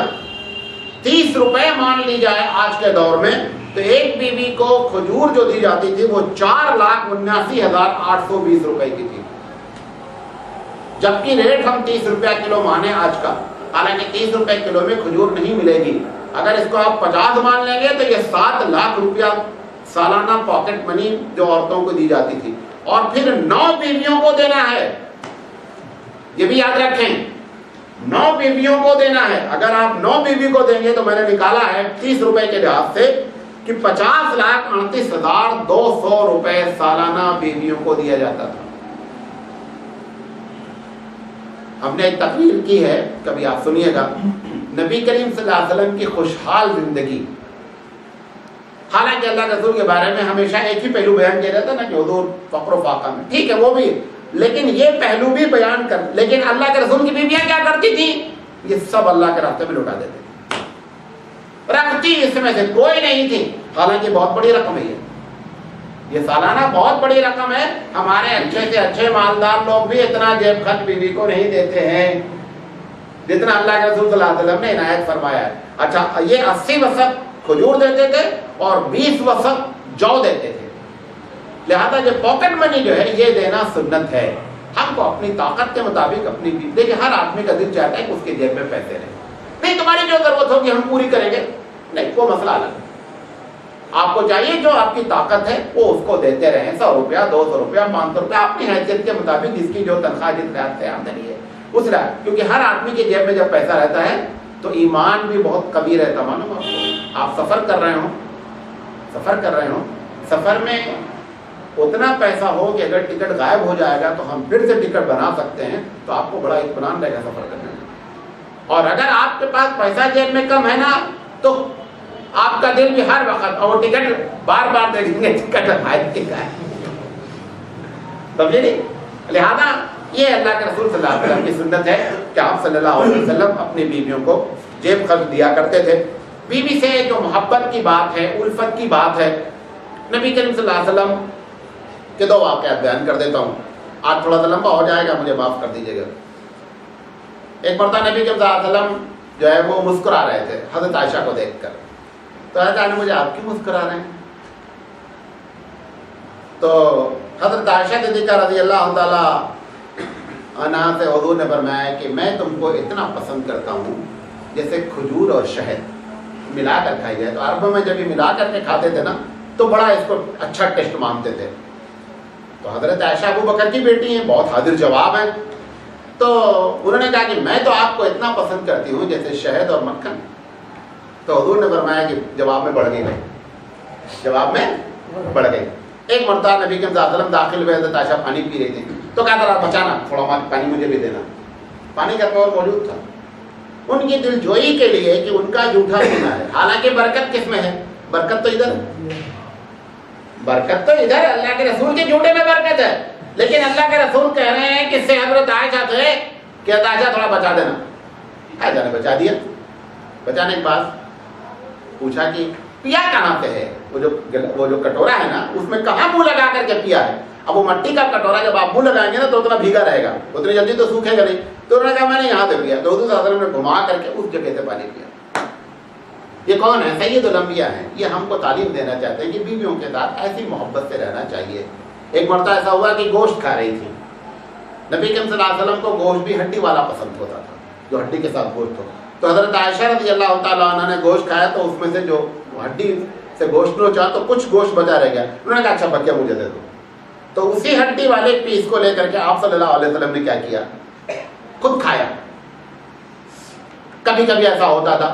30 روپے مان لی جائے آج کے دور میں تو ایک بیوی کو کھجور جو دی جاتی تھی وہ 4,79,820 روپے کی تھی، جبکہ ریٹ ہم 30 روپے کلو مانے آج کا، حالانکہ 30 روپے کلو میں کھجور نہیں ملے گی۔ اگر اس کو آپ 50 مان لیں گے تو یہ 7 لاکھ روپیہ سالانہ پاکٹ منی جو عورتوں کو دی جاتی تھی، اور پھر 9 بیویوں کو دینا ہے، یہ بھی یاد رکھیں 9 بیویوں کو دینا ہے۔ اگر آپ 9 بیوی کو دیں گے تو میں نے نکالا ہے 30 روپے کے لحاظ سے کہ 50,38,200 روپے سالانہ بیویوں کو دیا جاتا تھا۔ ہم نے ایک تقریر کی ہے، کبھی آپ سنیے گا، نبی کریم صلی اللہ علیہ وسلم کی خوشحال زندگی۔ حالانکہ اللہ رسول کے بارے میں ہمیشہ ایک ہی پہلو بیان کیا جاتا ہے نا کہ حضور فقر و فاقہ میں، ٹھیک ہے وہ بھی، لیکن یہ پہلو بھی بیان کر، لیکن اللہ کے رسول کی بیویاں کیا کرتی تھیں؟ یہ سب اللہ کے راستے میں لٹا دیتے تھے، رکھتی اس میں سے کوئی نہیں تھی، حالانکہ بہت بڑی رقم ہے یہ سالانہ بہت بڑی رقم ہے۔ ہمارے اچھے سے اچھے مالدار لوگ بھی اتنا جیب خرچ بیوی کو نہیں دیتے ہیں جتنا اللہ کے رسول صلی اللہ علیہ وسلم نے عنایت فرمایا ہے۔ اچھا، یہ 80 وسق کھجور دیتے تھے اور 20 وسق جو دیتے تھے، لہذا یہ پاکٹ منی جو ہے یہ دینا سنت ہے۔ ہم کو اپنی طاقت کے مطابق اپنی، دیکھیں ہر آدمی کا دل چاہتا ہے کہ اس کے جیب میں پیسے رہیں، نہیں تمہاری جو ضرورت ہوگی ہم پوری کریں گے، نہیں وہ مسئلہ الگ ہے۔ آپ کو چاہیے جو آپ کی طاقت ہے وہ اس کو دیتے رہیں، 100 روپیہ 200 روپیہ 500 روپیہ اپنی حیثیت کے مطابق، جس کی جو تنخواہ جس رات سے آمدنی ہے اس رات، کیونکہ ہر آدمی کے جیب میں جب پیسہ رہتا ہے تو ایمان بھی بہت قوی رہتا۔ معلوم آپ کو، آپ سفر کر رہے ہوں، سفر میں اتنا پیسہ ہو کہ اگر ٹکٹ غائب ہو جائے گا تو ہم پھر سے ٹکٹ بنا سکتے ہیں، تو آپ کو بڑا اطمینان رہے گا سفر کرنے میں۔ اور اگر آپ کے پاس پیسہ جیب میں کم ہے نا تو آپ کا دل بھی ہر وقت، اور وہ ٹکٹ بار بار دیکھیں گے ٹکٹ سمجھے نہیں؟ لہذا یہ اللہ کے رسول صلی اللہ علیہ وسلم کی سنت ہے کہ آپ صلی اللہ علیہ وسلم اپنی بیویوں کو جیب خرچ دیا کرتے تھے۔ بیوی سے جو محبت کی بات ہے، الفت کی بات ہے، نبی کریم صلی اللہ علیہ وسلم کے 2 واقعات بیان کر دیتا ہوں، آج تھوڑا سا لمبا ہو جائے گا، مجھے معاف کر دیجیے گا۔ ایک مرتبہ نبی کریم صلی اللہ علیہ وسلم جو ہے وہ مسکرا رہے تھے حضرت عائشہ کو دیکھ کر، تو حضرت عائشہ مجھے آپ کیوں مسکرا رہے ہیں؟ تو حضرت عائشہ صدیقہ رضی اللہ تعالی عنہا سے حضور نے فرمایا کہ میں تم کو اتنا پسند کرتا ہوں جیسے کھجور اور شہد ملا کر کھائی جائے۔ تو عربوں میں جب یہ ملا کر کے کھاتے تھے نا تو بڑا اس کو اچھا ٹیسٹ مانتے تھے۔ تو حضرت عائشہ ابو بکر کی بیٹی ہیں، بہت حاضر جواب ہیں، تو انہوں نے کہا کہ میں تو آپ کو اتنا پسند کرتی ہوں جیسے شہد اور مکھن۔ تو حضور نے فرمایا کہ جواب میں بڑھ گئی۔ ایک مرتبہ نبی کے صلی اللہ علیہ وسلم داخل ہوئے، حضرت عائشہ پانی پی رہی تھی، تو کہا تھا بچانا تھوڑا پانی مجھے بھی دینا، پانی کا طور موجود تھا۔ ان کی دل جوئی کے لیے کہ ان کا جھوٹا پینا ہے، حالانکہ برکت کس میں ہے؟ برکت تو ادھر ہے، برکت تو ادھر اللہ کے رسول کے جھوٹے میں برکت ہے، لیکن اللہ کے رسول کہہ رہے ہیں کہ سے حضرت عائشہ سے کہ عائشہ تھوڑا بچا دینا۔ عائشہ نے بچا دیا۔ بچانے کے بعد پوچھا کہ پیا کہاں سے ہے؟ وہ جو کٹورا ہے نا اس میں کہاں منہ لگا کر کے پیا ہے؟ اب وہ مٹی کا کٹورا جب آپ منہ لگائیں گے نا تو اتنا بھیگا رہے گا، اتنی جلدی تو سوکھے گا نہیں۔ تو انہوں نے کہا میں نے یہاں سے پیا۔ تو حضور صلی اللہ علیہ وسلم نے گھما کر کے اس جگہ سے پانی پیا۔ یہ کون ہے؟ سید الانبیاء ہیں۔ یہ ہم کو تعلیم دینا چاہتے ہیں کہ بیویوں کے ساتھ ایسی محبت سے رہنا چاہیے۔ ایک مرتبہ ایسا ہوا کہ گوشت کھا رہی تھی، نبی کریم صلی اللہ علیہ وسلم کو گوشت بھی ہڈی والا پسند ہوتا تھا، جو ہڈی کے ساتھ گوشت ہو۔ تو حضرت عائشہ رضی اللہ تعالیٰ عنہ نے گوشت کھایا تو اس میں سے جو ہڈی سے گوشت نوچا تو کچھ گوشت بچا رہ گیا۔ انہوں نے کہا اچھا بچیا مجھے دے دو۔ تو اسی ہڈی والے پیس کو لے کر کے آپ صلی اللہ علیہ وسلم نے کیا کیا؟ خود کھایا۔ کبھی کبھی ایسا ہوتا تھا،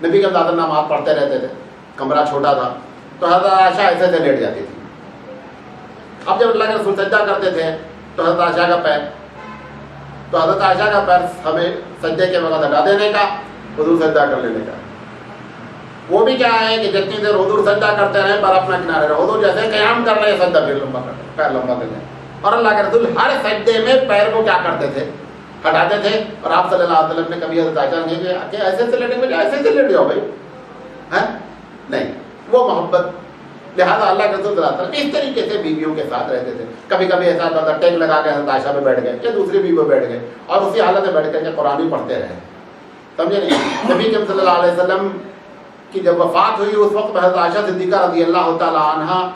نبی کے زیادہ نماز پڑھتے رہتے تھے، کمرہ چھوٹا تھا، تو حضرت عائشہ ایسے سے لیٹ جاتی تھی۔ اب جب اللہ کے رسول سجدہ کرتے تھے تو حضرت عائشہ کا پیر ہمیں سجدے کے وقت ہٹا دینے کا، حضور سجدہ کر لینے کا۔ وہ بھی کیا ہے کہ جتنی دیر حضور سجدہ کرتے رہے پر اپنا کنارے رہے، حضور جیسے قیام کر رہے ہیں سجدہ پیر لمبا کر لیں۔ اور اللہ کے رسول ہر سجدے میں پیر کو کیا کرتے تھے؟ ہٹاتے تھے۔ اور آپ صلی اللہ علیہ وسلم نے کبھی حضرت عائشہ نے کہ ایسے سے لیٹیں گے، ایسے سے لیٹ جاؤ بھائی، نہیں، وہ محبت۔ لہٰذا اللہ کے رسول صلی اللہ علیہ وسلم اس طریقے سے بیویوں کے ساتھ رہتے تھے۔ کبھی کبھی ایسا ہوتا تھا ٹیک لگا کے حضرت عائشہ پہ بیٹھ گئے یا دوسری بیوی پہ بیٹھ گئے اور اسی حالت میں بیٹھ کر کے قرآن ہی پڑھتے رہے، سمجھے نہیں؟ نبی صلی اللہ علیہ وسلم کی جب وفات ہوئی اس وقت حضرت عائشہ صدیقہ رضی اللہ تعالیٰ عنہا